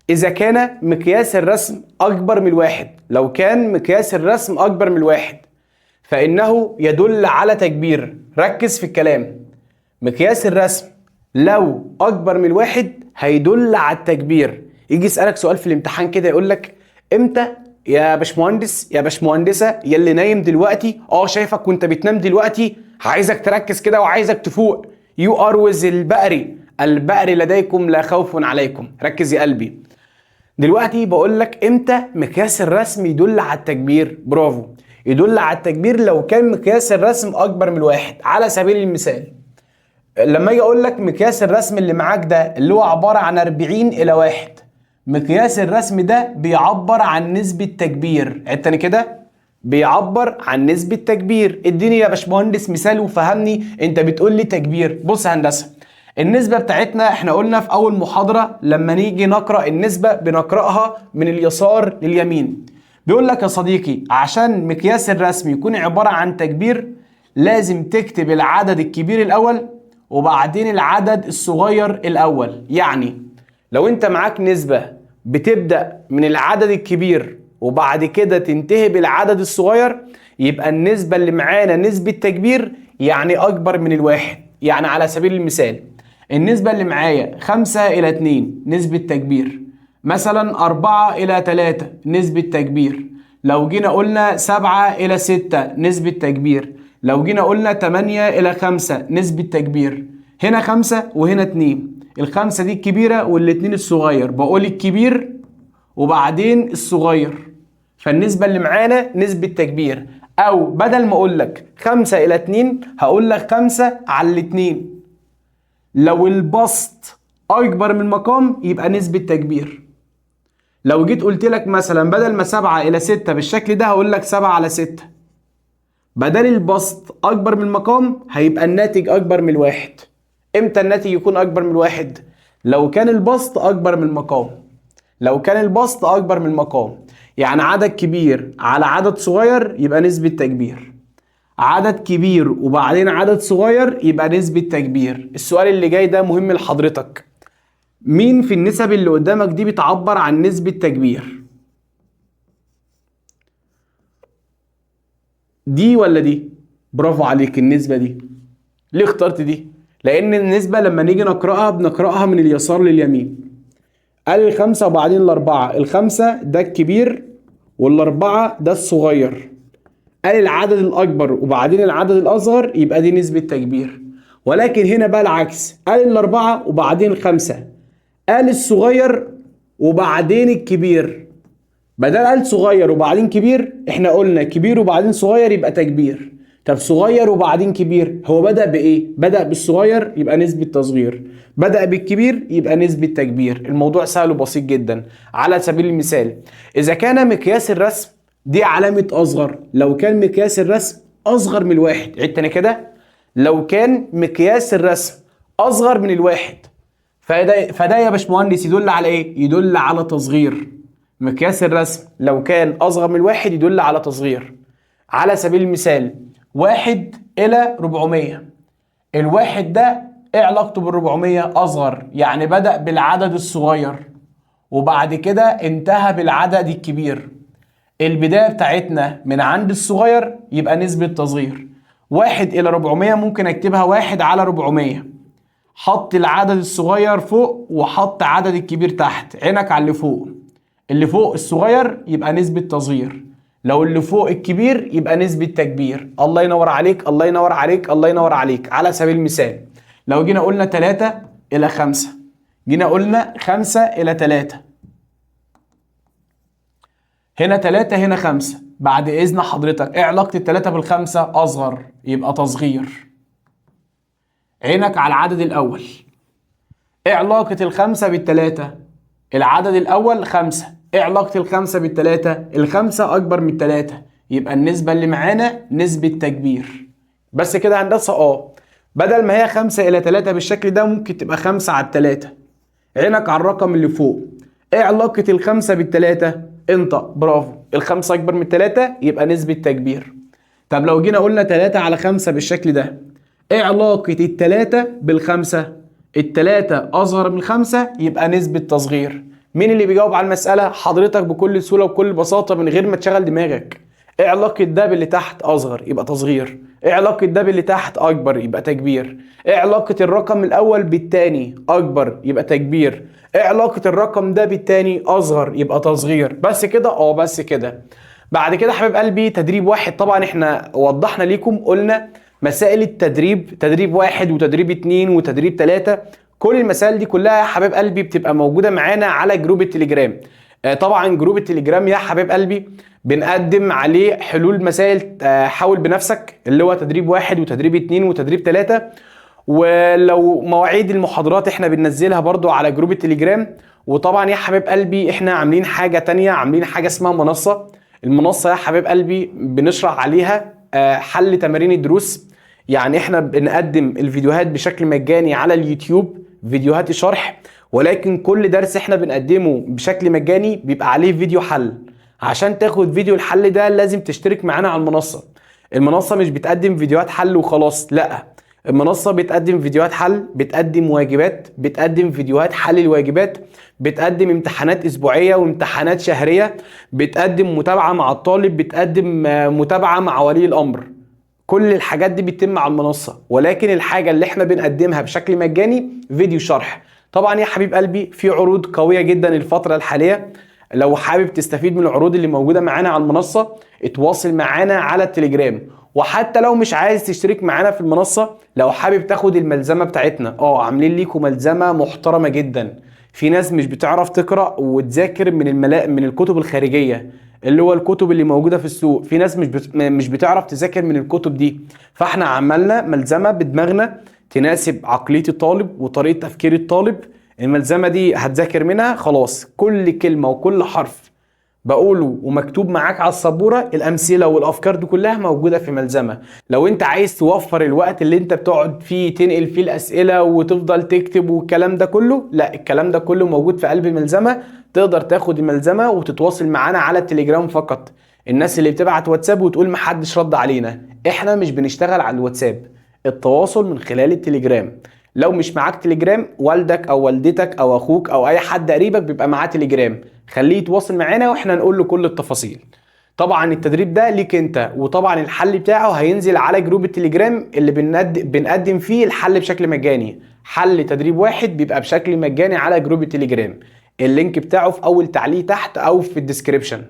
إذا كان مقياس الرسم أكبر من 1، لو كان مقياس الرسم أكبر من 1 فإنه يدل على تكبير. ركز في الكلام، مقياس الرسم لو أكبر من 1 هيدل على التكبير. يجي يسألك سؤال في الامتحان كده يقول لك إمتى يا باشمهندس يا باشمهندسة يا اللي نايم دلوقتي، شايفك وانت بتنام دلوقتي، عايزك تركز كده وعايزك تفوق. يو ار ويز البقر لديكم لا خوف عليكم. ركز يا قلبي، دلوقتي بقول لك امتى مقياس الرسم يدل على التكبير. برافو، يدل على التكبير لو كان مقياس الرسم اكبر من 1. على سبيل المثال لما اجي اقول لك مقياس الرسم اللي معاك ده اللي هو عبارة عن 40 إلى 1، مقياس الرسم ده بيعبر عن نسبة تكبير. تاني كده، بيعبر عن نسبة تكبير. اديني يا باشمهندس مثال وفهمني، انت بتقول لي تكبير. بص يا هندسة، النسبة بتاعتنا احنا قلنا في اول محاضرة لما نيجي نقرأ النسبة بنقرأها من اليسار لليمين. بيقول لك يا صديقي عشان مقياس الرسم يكون عبارة عن تكبير لازم تكتب العدد الكبير الاول وبعدين العدد الصغير الاول. يعني لو انت معاك نسبة بتبدأ من العدد الكبير وبعد كده تنتهي بالعدد الصغير، يبقى النسبة اللي معانا نسبة تكبير يعني أكبر من 1. يعني على سبيل المثال النسبة اللي معايا 5 إلى 2 نسبة تكبير، مثلا 4 إلى 3 نسبة تكبير، لو جينا قلنا 7 إلى 6 نسبة تكبير، لو جينا قلنا 8 إلى 5 نسبة تكبير. هنا 5 وهنا 2، ال5 دي الكبيرة وال2 الصغير، بقول الكبير وبعدين الصغير، فالنسبة اللي معانا نسبة تكبير. أو بدل ما أقول لك 5 إلى 2 هقول لك 5 على 2. لو البسط أكبر من المقام يبقى نسبة تكبير. لو جيت قلت لك مثلا بدل ما 7 إلى 6 بالشكل ده هقول لك 7 على 6. بدل البسط أكبر من المقام هيبقى الناتج أكبر من 1. امتى الناتج يكون اكبر من 1؟ لو كان البسط اكبر من المقام. لو كان البسط اكبر من المقام يعني عدد كبير على عدد صغير يبقى نسبة تكبير، عدد كبير وبعدين عدد صغير يبقى نسبة تكبير. السؤال اللي جاي ده مهم لحضرتك، مين في النسب اللي قدامك دي بتعبر عن نسبة تكبير؟ دي ولا دي؟ برافو عليك، النسبة دي. ليه اخترت دي؟ لأن النسبة لما نيجي نقرأها بنقرأها من اليسار لليمين. قال 5 وبعدين ال4، ال5 ده الكبير وال4 ده الصغير. قال العدد الأكبر وبعدين العدد الأصغر يبقى دي نسبة تكبير. ولكن هنا بقى العكس، قال ال4 وبعدين 5، قال الصغير وبعدين الكبير. بدل قال صغير وبعدين كبير احنا قلنا كبير وبعدين صغير يبقى تكبير. طب صغير وبعدين كبير، هو بدأ بإيه؟ بدأ بالصغير يبقى نسبة تصغير، بدأ بالكبير يبقى نسبة تكبير. الموضوع سهل وبسيط جدا. على سبيل المثال إذا كان مقياس الرسم دي علامة أصغر، لو كان مقياس الرسم أصغر من 1، عيد تاني كده، لو كان مقياس الرسم أصغر من 1 فده يا باشمهندس يدل على إيه؟ يدل على تصغير. مقياس الرسم لو كان اصغر من الواحد يدل على تصغير. على سبيل المثال 1 إلى 400، الواحد ده ايه علاقته بال400؟ اصغر، يعني بدأ بالعدد الصغير وبعد كده انتهى بالعدد الكبير. البداية بتاعتنا من عند الصغير يبقى نسبة تصغير. 1 إلى 400 ممكن اكتبها 1 على 400، حط العدد الصغير فوق وحط عدد الكبير تحت، عينك على اللي فوق. اللي فوق الصغير يبقى نسبة تصغير، لو اللي فوق الكبير يبقى نسبة تكبير. الله ينور عليك، الله ينور عليك، الله ينور عليك. على سبيل المثال لو جينا قلنا 3 إلى 5، جينا قلنا 5 إلى 3، هنا 3 هنا 5. بعد إذن حضرتك ايه علاقة ال3 بال5؟ أصغر يبقى تصغير. عينك على العدد الأول. ايه علاقة ال5 بال3؟ العدد الأول 5. ايه علاقة ال5 بال3؟ ال5 أكبر من ال3، يبقى النسبة اللي معانا نسبة تكبير. بس كده هندسة بدل ما هي 5 إلى 3 بالشكل ده ممكن تبقى 5 على 3. عينك على الرقم اللي فوق. ايه علاقة ال5 بال3؟ انت برافو، ال5 أكبر من 3 يبقى نسبة تكبير. طب لو جينا قلنا 3 على 5 بالشكل ده، ايه علاقة ال3 بال5؟ ال3 أصغر من 5 يبقى نسبة تصغير. مين اللي بيجاوب على المسألة؟ حضرتك بكل سهولة وبكل بساطة من غير ما تشغل دماغك. ايه علاقة ده باللي تحت؟ أصغر يبقى تصغير. ايه علاقة ده باللي تحت؟ أكبر يبقى تكبير. ايه علاقة الرقم الأول بالتاني؟ أكبر يبقى تكبير. ايه علاقة الرقم ده بالتاني؟ أصغر يبقى تصغير. بس كده؟ بس كده. بعد كده حبيب قلبي تدريب واحد. طبعا احنا وضحنا ليكم، قلنا مسائل التدريب، تدريب 1 وتدريب 2 وتدريب 3. كل المسائل دي كلها يا حبيب قلبي بتبقى موجودة معانا على جروب التليجرام. طبعا جروب التليجرام يا حبيب قلبي بنقدم عليه حلول مسائل حاول بنفسك، اللي هو تدريب 1 وتدريب 2 وتدريب 3. ولو مواعيد المحاضرات احنا بننزلها برضو على جروب التليجرام. وطبعا يا حبيب قلبي احنا عاملين حاجة تانية، عاملين حاجة اسمها منصة. المنصة يا حبيب قلبي بنشرح عليها حل تمارين الدروس. يعني احنا بنقدم الفيديوهات بشكل مجاني على اليوتيوب، فيديوهات شرح، ولكن كل درس احنا بنقدمه بشكل مجاني بيبقى عليه فيديو حل. عشان تاخد فيديو الحل ده لازم تشترك معانا على المنصة. المنصة مش بتقدم فيديوهات حل وخلاص، لا، المنصة بتقدم فيديوهات حل، بتقدم واجبات، بتقدم فيديوهات حل الواجبات، بتقدم امتحانات اسبوعية وامتحانات شهرية، بتقدم متابعة مع الطالب، بتقدم متابعة مع ولي الامر. كل الحاجات دي بتتم على المنصة، ولكن الحاجة اللي احنا بنقدمها بشكل مجاني فيديو شرح. طبعا يا حبيب قلبي في عروض قوية جدا الفترة الحالية. لو حابب تستفيد من العروض اللي موجودة معانا على المنصة اتواصل معانا على التليجرام. وحتى لو مش عايز تشترك معانا في المنصة، لو حابب تاخد الملزمة بتاعتنا عاملين ليكم ملزمة محترمة جدا. في ناس مش بتعرف تقرأ وتذاكر من الكتب الخارجية، اللي هو الكتب اللي موجودة في السوق. في ناس مش بتعرف تذاكر من الكتب دي، فاحنا عملنا ملزمة بدماغنا تناسب عقلية الطالب وطريقة تفكير الطالب. الملزمة دي هتذاكر منها خلاص، كل كلمة وكل حرف بقوله ومكتوب معاك على السبورة، الأمثلة والأفكار دي كلها موجودة في ملزمة. لو انت عايز توفر الوقت اللي انت بتقعد فيه تنقل فيه الأسئلة وتفضل تكتب والكلام ده كله، لا، الكلام ده كله موجود في قلب الملزمة. تقدر تاخد الملزمة وتتواصل معانا على التليجرام فقط. الناس اللي بتبعت واتساب وتقول محدش رد علينا، احنا مش بنشتغل على الواتساب، التواصل من خلال التليجرام. لو مش معاك تليجرام، والدك او والدتك او اخوك او اي حد قريبك بيبقى معاه تليجرام، خليه يتواصل معانا واحنا نقول له كل التفاصيل. طبعا التدريب ده ليك انت، وطبعا الحل بتاعه هينزل على جروب التليجرام اللي بنقدم فيه الحل بشكل مجاني. حل تدريب 1 بيبقى بشكل مجاني على جروب التليجرام. اللينك بتاعه في اول تعليق تحت او في الديسكريبشن،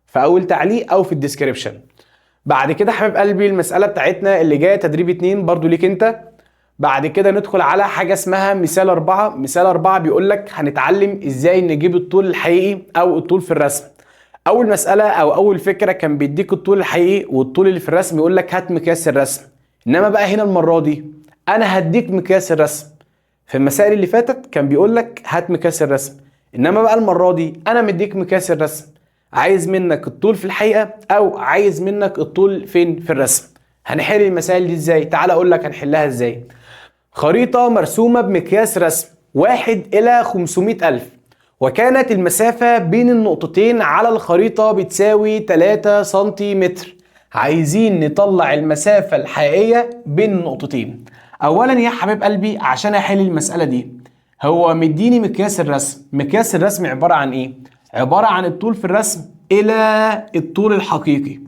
في اول تعليق او في الديسكريبشن. بعد كده حبيب قلبي المسألة بتاعتنا اللي جاية تدريب 2 برضو ليك انت. بعد كده ندخل على حاجة اسمها مثال 4. مثال 4 بيقول لك هنتعلم ازاي نجيب الطول الحقيقي او الطول في الرسم. اول مسألة او اول فكرة كان بيديك الطول الحقيقي والطول اللي في الرسم، يقول لك هات مقياس الرسم. انما بقى هنا المرة دي انا هديك مقياس الرسم. في المسائل اللي فاتت كان بيقول لك هات مقياس الرسم، انما بقى المرة دي انا مديك مقياس الرسم. عايز منك الطول في الحقيقة او عايز منك الطول فين في الرسم. هنحل المسائل دي ازاي؟ تعال اقول لك هنحلها ازاي. خريطة مرسومة بمقياس رسم 1 إلى 500,000، وكانت المسافة بين النقطتين على الخريطة بتساوي 3 سنتيمتر. عايزين نطلع المسافة الحقيقية بين النقطتين. اولا يا حبيب قلبي عشان احل المسألة دي، هو مديني مقياس الرسم. مقياس الرسم عبارة عن ايه؟ عبارة عن الطول في الرسم الى الطول الحقيقي.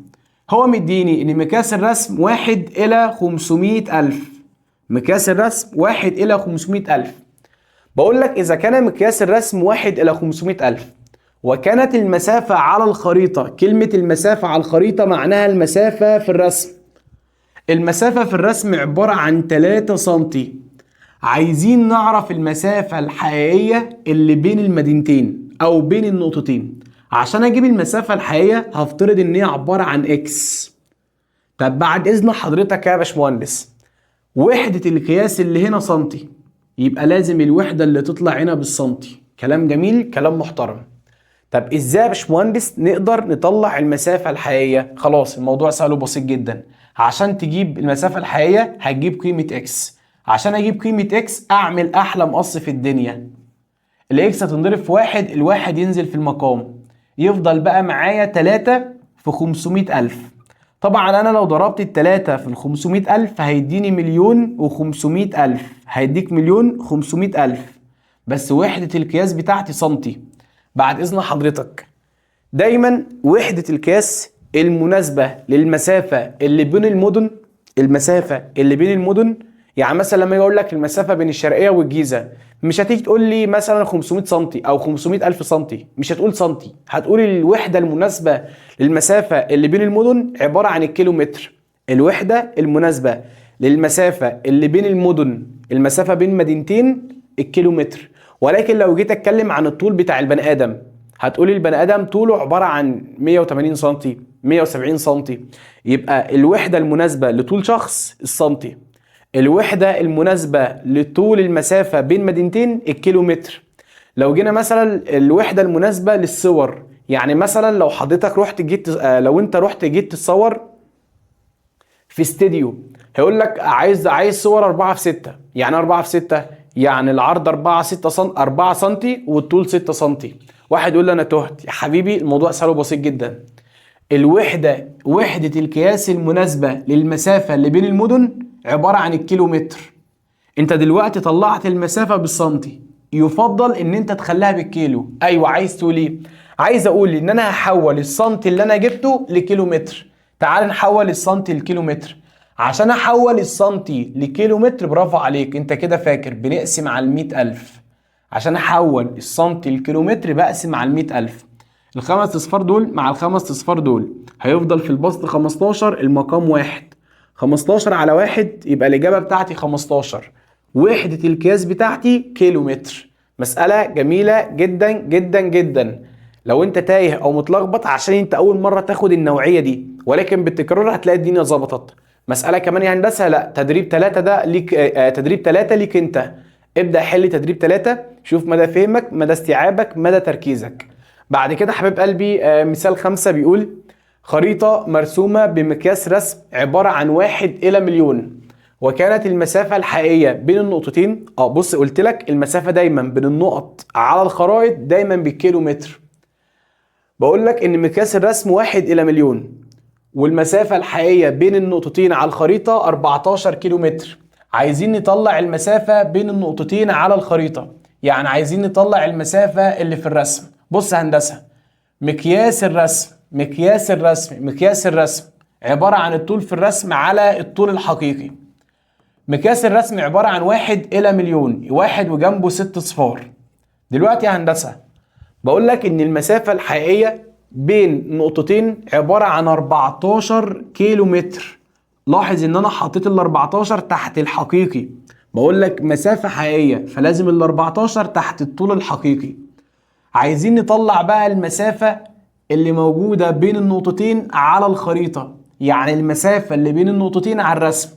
هو مديني ان مقياس الرسم 1 الى 500,000. مقياس الرسم 1 الى 500,000. بقول لك اذا كان مقياس الرسم 1 الى 500,000 وكانت المسافة على الخريطة، كلمة المسافة على الخريطة معناها المسافة في الرسم. المسافة في الرسم عبارة عن 3 سنتي. عايزين نعرف المسافة الحقيقية اللي بين المدينتين او بين النقطتين. عشان اجيب المسافة الحقيقية هفترض ان هي عبارة عن اكس. طب بعد اذن حضرتك يا باشمهندس، وحدة القياس اللي هنا سنتي، يبقى لازم الوحدة اللي تطلع هنا بالسنتي. كلام جميل، كلام محترم. طب ازاي يا باشمهندس نقدر نطلع المسافة الحقيقية؟ خلاص الموضوع سهل وبسيط جدا. عشان تجيب المسافة الحقيقية هتجيب قيمة اكس. عشان اجيب قيمة اكس اعمل احلى مقص في الدنيا. الاكس هتنضرب في واحد، الواحد ينزل في المقام، يفضل بقى معايا 3 في 500,000. طبعا انا لو ضربت ال3 في ال500,000 هيديني 1,500,000. هيديك 1,500,000. بس وحدة القياس بتاعتي سنتي. بعد اذن حضرتك دايما وحدة القياس المناسبة للمسافة اللي بين المدن، المسافة اللي بين المدن، يعني مثلا لما يقول لك المسافة بين الشرقية والجيزة، مش هتيجي تقول لي مثلا 500 سنتي او 500,000 سنتي، مش هتقول سنتي، هتقول الوحدة المناسبة للمسافة اللي بين المدن عبارة عن الكيلومتر. الوحدة المناسبة للمسافة اللي بين المدن، المسافة بين مدينتين، الكيلومتر. ولكن لو جيت اتكلم عن الطول بتاع البني ادم، هتقولي البني ادم طوله عبارة عن 180 سنتي، 170 سنتي، يبقى الوحدة المناسبة لطول شخص السنتي. الوحدة المناسبة لطول المسافة بين مدينتين الكيلومتر. لو جينا مثلا الوحدة المناسبة للصور، يعني مثلا لو حضرتك رحت جيت لو انت رحت جيت تتصور في استديو، هيقول لك عايز صور 4 في 6. يعني 4 في 6 يعني العرض 4 سنتي والطول 6 سنتي. واحد يقول لي انا تهت. يا حبيبي الموضوع سهل وبسيط جدا. وحدة القياس المناسبة للمسافة اللي بين المدن عبارة عن الكيلومتر. انت دلوقتي طلعت المسافة بالسنتي، يفضل ان انت تخليها بالكيلو. ايوه، عايز تقول ايه؟ عايز اقول ان انا هحول السنتي اللي انا جبته لكيلومتر. تعال نحول السنتي لكيلومتر. عشان احول السنتي لكيلومتر، برافو عليك، انت كده فاكر، بنقسم على 100,000. عشان احول السنتي لكيلومتر بقسم على 100,000. الخمس اصفار دول مع الخمس اصفار دول هيفضل في البسط 15، المقام 1. 15 على 1 يبقى الإجابة بتاعتي 15. وحدة القياس بتاعتي كيلومتر. مسألة جميلة جدا جدا جدا. لو انت تايه او متلخبط عشان انت اول مرة تاخد النوعية دي، ولكن بالتكرار هتلاقي الدنيا ظبطت. مسألة كمان يا هندسة، لا، تدريب 3 ده ليك. تدريب 3 ليك انت. ابدأ حل تدريب 3، شوف مدى فهمك، مدى استيعابك، مدى تركيزك. بعد كده حبيب قلبي مثال 5 بيقول خريطة مرسومة بمقياس رسم عبارة عن 1 إلى مليون، وكانت المسافة الحقيقية بين النقطتين، بص قلت لك المسافة دايما بين النقط على الخرائط دايما بالكيلومتر. بقول لك ان مقياس الرسم 1 إلى مليون، والمسافة الحقيقية بين النقطتين على الخريطة 14 كيلومتر. عايزين نطلع المسافة بين النقطتين على الخريطة، يعني عايزين نطلع المسافة اللي في الرسم. بص يا هندسة، مقياس الرسم عبارة عن الطول في الرسم على الطول الحقيقي. مقياس الرسم عبارة عن 1 إلى مليون، 1 وجنبه 6 صفار. دلوقتي يا هندسة بقول لك إن المسافة الحقيقية بين نقطتين عبارة عن 14 كيلو متر. لاحظ إن أنا حطيت ال 14 تحت الحقيقي. بقول لك مسافة حقيقية، فلازم ال 14 تحت الطول الحقيقي. عايزين نطلع بقى المسافة اللي موجودة بين النقطتين على الخريطة، يعني المسافة اللي بين النقطتين على الرسم.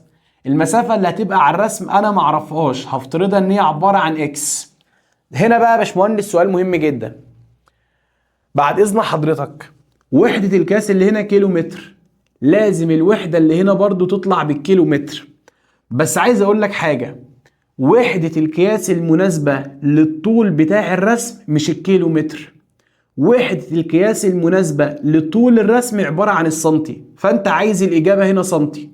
المسافة اللي هتبقى على الرسم أنا معرفهاش، هفترضها إن هي عبارة عن إكس. هنا بقى يا باشمهندس سؤال مهم جدا. بعد إذن حضرتك، وحدة القياس اللي هنا كيلو متر، لازم الوحدة اللي هنا برضو تطلع بالكيلو متر. بس عايز أقول لك حاجة، وحدة القياس المناسبة للطول بتاع الرسم مش الكيلو متر، وحدة القياس المناسبة لطول الرسم عبارة عن السنتي. فانت عايز الإجابة هنا سنتي،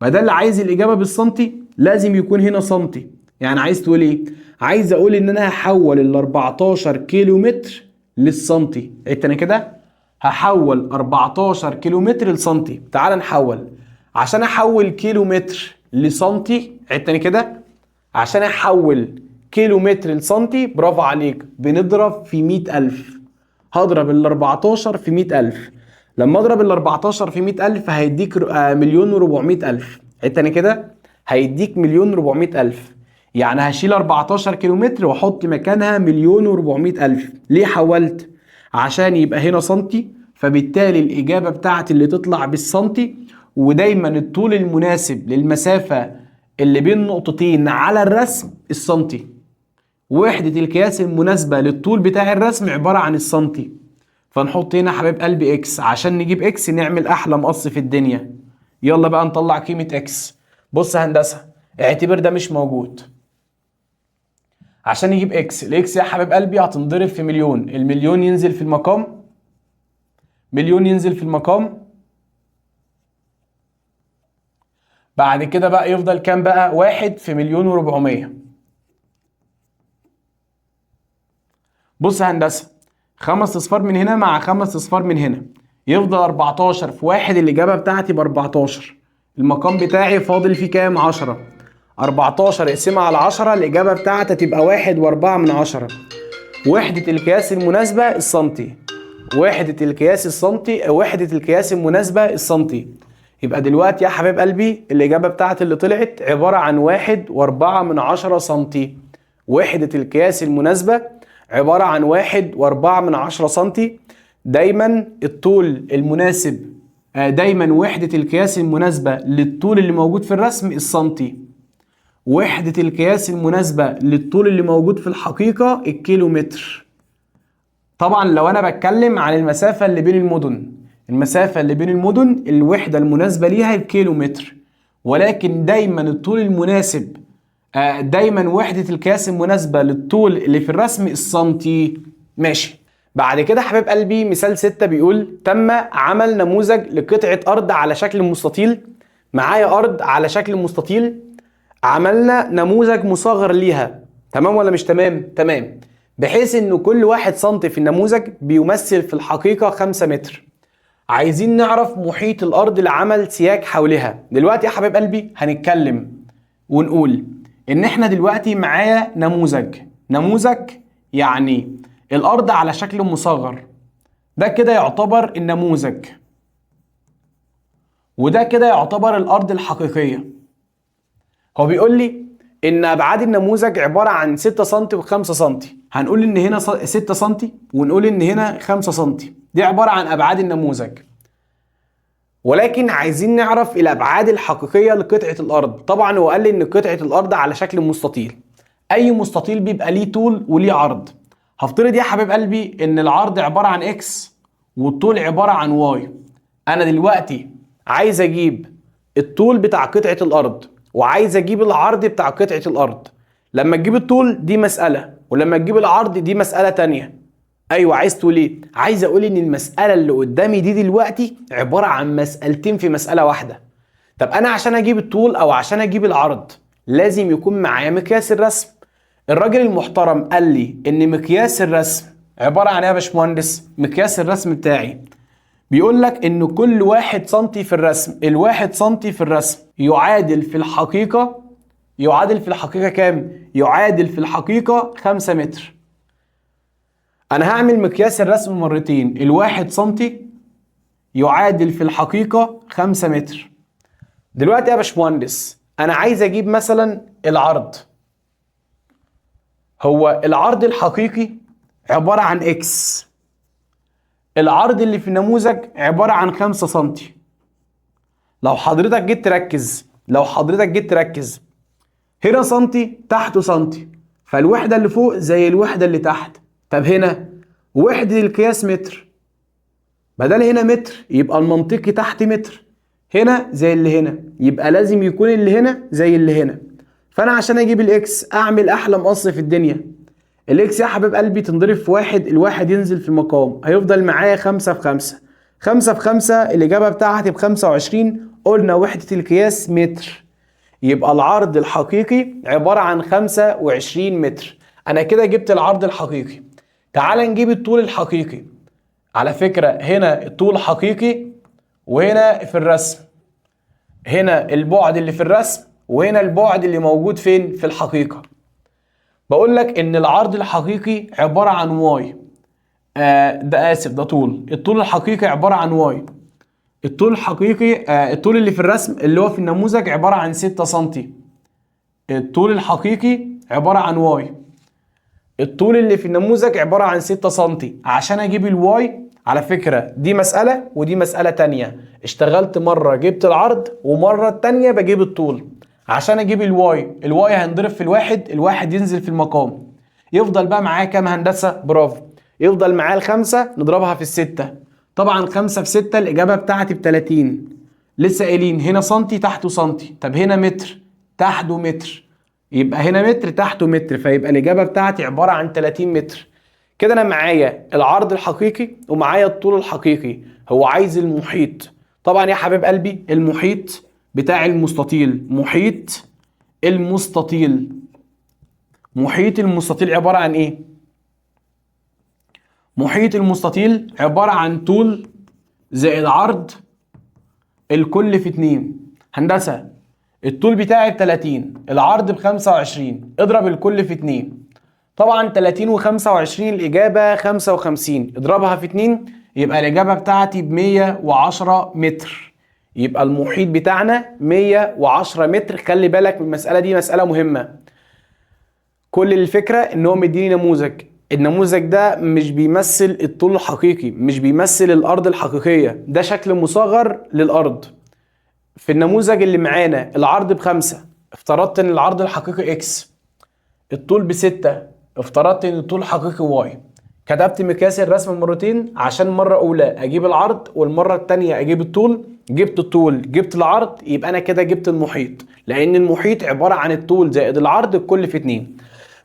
بدل عايز الإجابة بالسنتي لازم يكون هنا سنتي. يعني عايز تقول ايه؟ عايز اقول ان انا هحول ال 14 كيلو متر للسنتي. عيد تاني كده، هحول 14 كيلو متر لسنتي. تعال نحول. عشان احول كيلو متر لسنتي، عيد تاني كده، عشان احول كيلو متر لسنتي، برافو عليك، بنضرب في 100,000. هضرب ال 14 في 100,000. لما اضرب ال 14 في 100,000 هيديك 1,400,000. عيد تاني كده، هيديك 1,400,000. يعني هشيل 14 كيلو متر واحط مكانها 1,400,000. ليه حولت؟ عشان يبقى هنا سنتي، فبالتالي الإجابة بتاعتي اللي تطلع بالسنتي. ودايما الطول المناسب للمسافة اللي بين نقطتين على الرسم السنتي. وحدة القياس المناسبة للطول بتاع الرسم عبارة عن السنتي. فنحط هنا حبيب قلبي اكس. عشان نجيب اكس نعمل احلى مقص في الدنيا. يلا بقى نطلع قيمة اكس. بص يا هندسة، اعتبر ده مش موجود. عشان نجيب اكس، الاكس يا حبيب قلبي هتنضرب في مليون. المليون ينزل في المقام، مليون ينزل في المقام. بعد كده بقى يفضل كام بقى؟ 1 في 1,400,000. بص يا هندسة، 5 اصفار من هنا مع 5 اصفار من هنا، يفضل 14 في 1. الإجابة بتاعتي ب 14. المقام بتاعي فاضل فيه كام؟ 10. 14 اقسمها على 10، الإجابة بتاعتها تبقى 1.4. وحدة القياس المناسبة السنتي. وحدة القياس السنتي، وحدة القياس المناسبة السنتي. يبقى دلوقتي يا حبيب قلبي الإجابة بتاعتي اللي طلعت عبارة عن 1.4 سنتي. وحدة القياس المناسبة عبارة عن 1.4 سنتي. دايما الطول المناسب، دايما وحدة القياس المناسبة للطول اللي موجود في الرسم السنتي. وحدة القياس المناسبة للطول اللي موجود في الحقيقة الكيلو متر. طبعا لو انا بتكلم عن المسافة اللي بين المدن، المسافة اللي بين المدن الوحدة المناسبة ليها الكيلو متر. ولكن دايما الطول المناسب، دايما وحدة القياس المناسبة للطول اللي في الرسم السنتي. ماشي. بعد كده حبيب قلبي مثال 6 بيقول تم عمل نموذج لقطعة أرض على شكل مستطيل. معايا أرض على شكل مستطيل، عملنا نموذج مصغر ليها. تمام ولا مش تمام؟ تمام. بحيث ان كل 1 سنتي في النموذج بيمثل في الحقيقة 5 متر. عايزين نعرف محيط الأرض لعمل سياج حولها. دلوقتي يا حبيب قلبي هنتكلم ونقول ان احنا دلوقتي معايا نموذج يعني الأرض على شكل مصغر. ده كده يعتبر النموذج، وده كده يعتبر الأرض الحقيقية. هو بيقول لي ان ابعاد النموذج عباره عن 6 سم و5 سم. هنقول ان هنا 6 سم ونقول ان هنا 5 سم. دي عباره عن ابعاد النموذج. ولكن عايزين نعرف الابعاد الحقيقيه لقطعه الارض. طبعا هو قال لي ان قطعه الارض على شكل مستطيل. اي مستطيل بيبقى ليه طول وليه عرض. هفترض يا حبيب قلبي ان العرض عباره عن اكس والطول عباره عن واي. انا دلوقتي عايز اجيب الطول بتاع قطعه الارض وعايز اجيب العرض بتاع قطعة الارض. لما تجيب الطول دي مسألة، ولما تجيب العرض دي مسألة تانية. ايوه، عايز تقول ايه؟ عايز اقول ان المسألة اللي قدامي دي دلوقتي عبارة عن مسألتين في مسألة واحدة. طب انا عشان اجيب الطول او عشان اجيب العرض لازم يكون معايا مقياس الرسم. الراجل المحترم قال لي ان مقياس الرسم عبارة عن ايه يا باشمهندس؟ مقياس الرسم بتاعي بيقول لك ان كل 1 سنتي في الرسم، ال1 سنتي في الرسم يعادل في الحقيقة كام؟ يعادل في الحقيقة 5 متر. انا هعمل مقياس الرسم مرتين. ال1 سنتي يعادل في الحقيقة 5 متر. دلوقتي يا باشمهندس انا عايز اجيب مثلا العرض. هو العرض الحقيقي عبارة عن اكس. العرض اللي في النموذج عبارة عن 5 سنتي. لو حضرتك جيت تركز هنا سنتي تحته سنتي، فالوحدة اللي فوق زي الوحدة اللي تحت. طب هنا وحدة القياس متر، بدل هنا متر يبقى المنطقي تحت متر، هنا زي اللي هنا يبقى لازم يكون اللي هنا زي اللي هنا. فانا عشان اجيب الاكس اعمل احلى مقص في الدنيا. الاكس يا حبيب قلبي تنضرب في واحد، الواحد ينزل في المقام، هيفضل معايا 5 في 5. 5 في 5 الاجابه بتاعتي ب 25. قلنا وحده القياس متر، يبقى العرض الحقيقي عباره عن 25 متر. انا كده جبت العرض الحقيقي. تعال نجيب الطول الحقيقي. على فكره هنا الطول حقيقي، وهنا في الرسم هنا البعد اللي في الرسم، وهنا البعد اللي موجود فين في الحقيقه. بقول لك ان العرض الحقيقي عباره عن واي. ده اسف، ده طول. الطول الحقيقي عباره عن واي. الطول الحقيقي الطول اللي في الرسم اللي هو في النموذج عباره عن 6 سم. الطول الحقيقي عباره عن واي. الطول اللي في النموذج عباره عن 6 سم. عشان اجيب الواي، على فكره دي مساله ودي مساله تانية، اشتغلت مره جبت العرض ومره التانية بجيب الطول. عشان اجيب الواي هنضرب في الواحد ينزل في المقام. يفضل بقى معايا كام هندسه؟ برافو، يفضل معايا الخمسه نضربها في السته. طبعا 5 في 6 الاجابه بتاعتي ب 30. لسه قايلين هنا سنتي تحته سنتي، طب هنا متر تحته متر، يبقى هنا متر تحته متر، فيبقى الاجابه بتاعتي عباره عن 30 متر. كده انا معايا العرض الحقيقي ومعايا الطول الحقيقي. هو عايز المحيط. طبعا يا حبيب قلبي المحيط بتاع المستطيل، محيط المستطيل عباره عن ايه؟ محيط المستطيل عباره عن طول زائد عرض الكل في 2. هندسه الطول بتاعي ب 30، العرض ب 25، اضرب الكل في 2. طبعا 30 و25 الاجابه 55، اضربها في 2 يبقى الاجابه بتاعتي ب 110 متر. يبقى المحيط بتاعنا 110 متر. خلي بالك من المساله دي، مساله مهمه. كل الفكره ان هو مديني نموذج، النموذج ده مش بيمثل الطول الحقيقي، مش بيمثل الارض الحقيقيه، ده شكل مصغر للارض. في النموذج اللي معانا العرض ب5، افترضت ان العرض الحقيقي اكس، الطول ب6، افترضت ان الطول الحقيقي واي. كتبت مقياس الرسم مرتين عشان مرة أولى أجيب العرض والمرة التانية أجيب الطول. جبت الطول جبت العرض، يبقى أنا كده جبت المحيط، لأن المحيط عبارة عن الطول زائد العرض الكل في 2.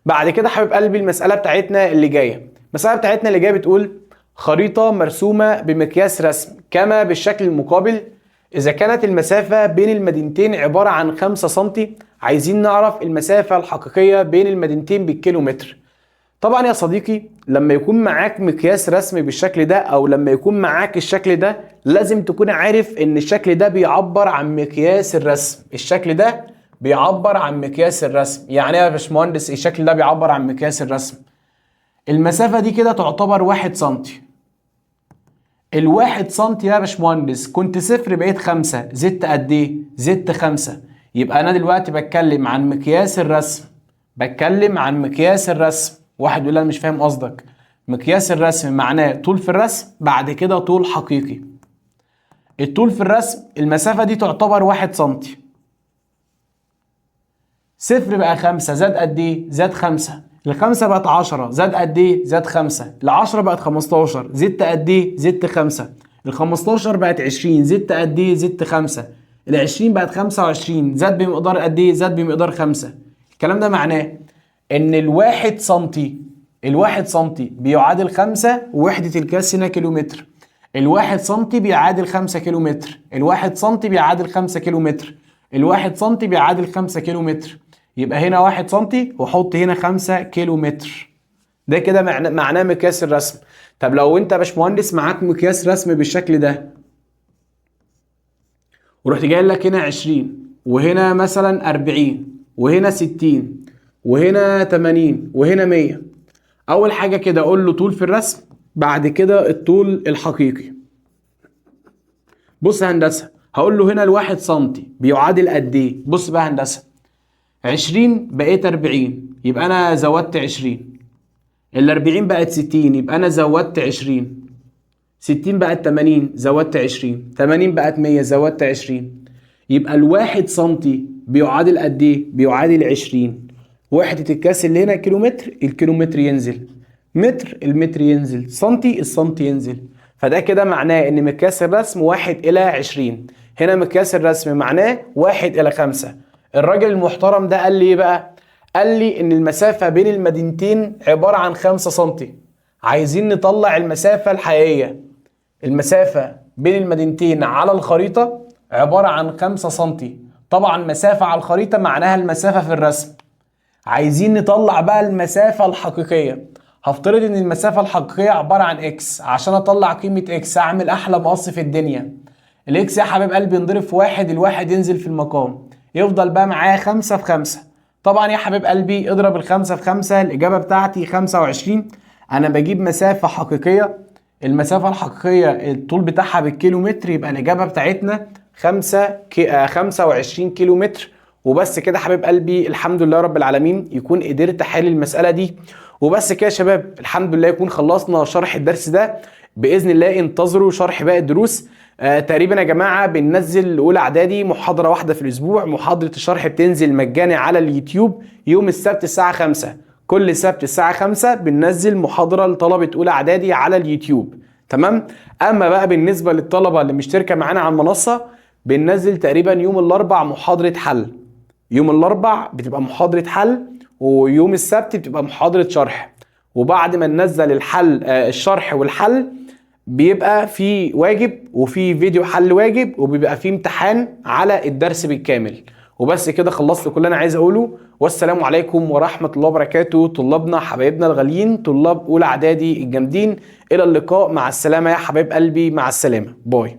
بعد كده حبيب قلبي المسألة بتاعتنا اللي جاية، بتقول خريطة مرسومة بمقياس رسم كما بالشكل المقابل. إذا كانت المسافة بين المدينتين عبارة عن 5 سم، عايزين نعرف المسافة الحقيقية بين المدينتين بالكيلومتر. طبعا يا صديقي لما يكون معاك مقياس رسمي بالشكل ده، او لما يكون معاك الشكل ده، لازم تكون عارف ان الشكل ده بيعبر عن مقياس الرسم. الشكل ده بيعبر عن مقياس الرسم. يعني ايه يا باشمهندس الشكل ده بيعبر عن مقياس الرسم؟ المسافة دي كده تعتبر 1 سنتي. ال1 سنتي يا باشمهندس كنت 0 بقيت 5، زدت قد ايه؟ زدت 5. يبقى انا دلوقتي بتكلم عن مقياس الرسم، واحد يقول انا مش فاهم قصدك. مقياس الرسم معناه طول في الرسم بعد كده طول حقيقي. الطول في الرسم المسافة دي تعتبر 1 سنتي. 0 بقى 5، زاد قد ايه؟ زاد 5. ال5 بقت 10، زاد قد ايه؟ زاد 5. ال10 بقت 15، زدت قد ايه؟ زدت 5. ال15 بقت 20، زدت قد ايه؟ زدت 5. ال20 بقت 25، زاد بمقدار قد ايه؟ زاد بمقدار 5. الكلام ده معناه ان ال1 سنتي بيعادل 5، ووحدة القياس هنا كيلومتر. ال1 سنتي بيعادل 5 كيلومتر، ال1 سنتي بيعادل 5 كيلومتر، ال1 سنتي بيعادل 5 كيلومتر. يبقى هنا 1 سنتي وحط هنا 5 كيلومتر. ده كده معناه مقياس الرسم. طب لو انت يا باشمهندس معاك مقياس رسم بالشكل ده، ورحت جاي لك هنا 20 وهنا مثلا 40 وهنا 60 وهنا 80 وهنا 100، اول حاجه كده اقول له طول في الرسم، بعد كده الطول الحقيقي. بص يا هندسه، هقول له هنا ال1 سنتي بيعادل قد ايه؟ بص بقى هندسه، 20 بقيت 40 يبقى انا زودت 20، ال40 بقت 60 يبقى انا زودت 20، 60 بقت 80 زودت 20، 80 بقت 100 زودت 20. يبقى ال1 سنتي بيعادل قد ايه؟ بيعادل 20. وحدة القياس اللي هنا كيلومتر، الكيلومتر ينزل، متر المتر ينزل، سنتي السنتي ينزل. فده كده معناه ان مقياس الرسم 1 إلى 20. هنا مقياس الرسم معناه 1 إلى 5. الراجل المحترم ده قال لي ايه بقى؟ قال لي ان المسافة بين المدينتين عبارة عن 5 سنتي. عايزين نطلع المسافة الحقيقية. المسافة بين المدينتين على الخريطة عبارة عن 5 سنتي. طبعا مسافة على الخريطة معناها المسافة في الرسم. عايزين نطلع بقى المسافة الحقيقية. هفترض ان المسافة الحقيقية عبارة عن اكس. عشان اطلع قيمة اكس اعمل احلى مقص في الدنيا. الاكس يا حبيب قلبي ينضرب في 1، الواحد ينزل في المقام، يفضل بقى معايا 5 في 5. طبعا يا حبيب قلبي اضرب ال5 في 5، الاجابة بتاعتي 25. انا بجيب مسافة حقيقية. المسافة الحقيقية الطول بتاعها بالكيلومتر، يبقى الاجابة بتاعتنا 25 كيلومتر. وبس كده حبيب قلبي، الحمد لله رب العالمين يكون قدرت احل المسألة دي. وبس كده يا شباب، الحمد لله يكون خلصنا شرح الدرس ده. بإذن الله انتظروا شرح باقي الدروس. تقريبا يا جماعة بننزل أولى إعدادي محاضرة واحدة في الأسبوع. محاضرة الشرح بتنزل مجاني على اليوتيوب يوم السبت الساعة 5. كل سبت الساعة 5 بننزل محاضرة لطلبة أولى إعدادي على اليوتيوب. تمام؟ أما بقى بالنسبة للطلبة اللي مشتركة معانا على المنصة، بننزل تقريبا يوم الأربع محاضرة حل. يوم الأربع بتبقى محاضرة حل، ويوم السبت بتبقى محاضرة شرح. وبعد ما ننزل الحل الشرح والحل، بيبقى في واجب وفي فيديو حل واجب، وبيبقى في امتحان على الدرس بالكامل. وبس كده خلصت كل اللي انا عايز اقوله. والسلام عليكم ورحمة الله وبركاته. طلابنا حبايبنا الغاليين، طلاب اولى اعدادي الجامدين، الى اللقاء، مع السلامة يا حبايب قلبي، مع السلامة، باي.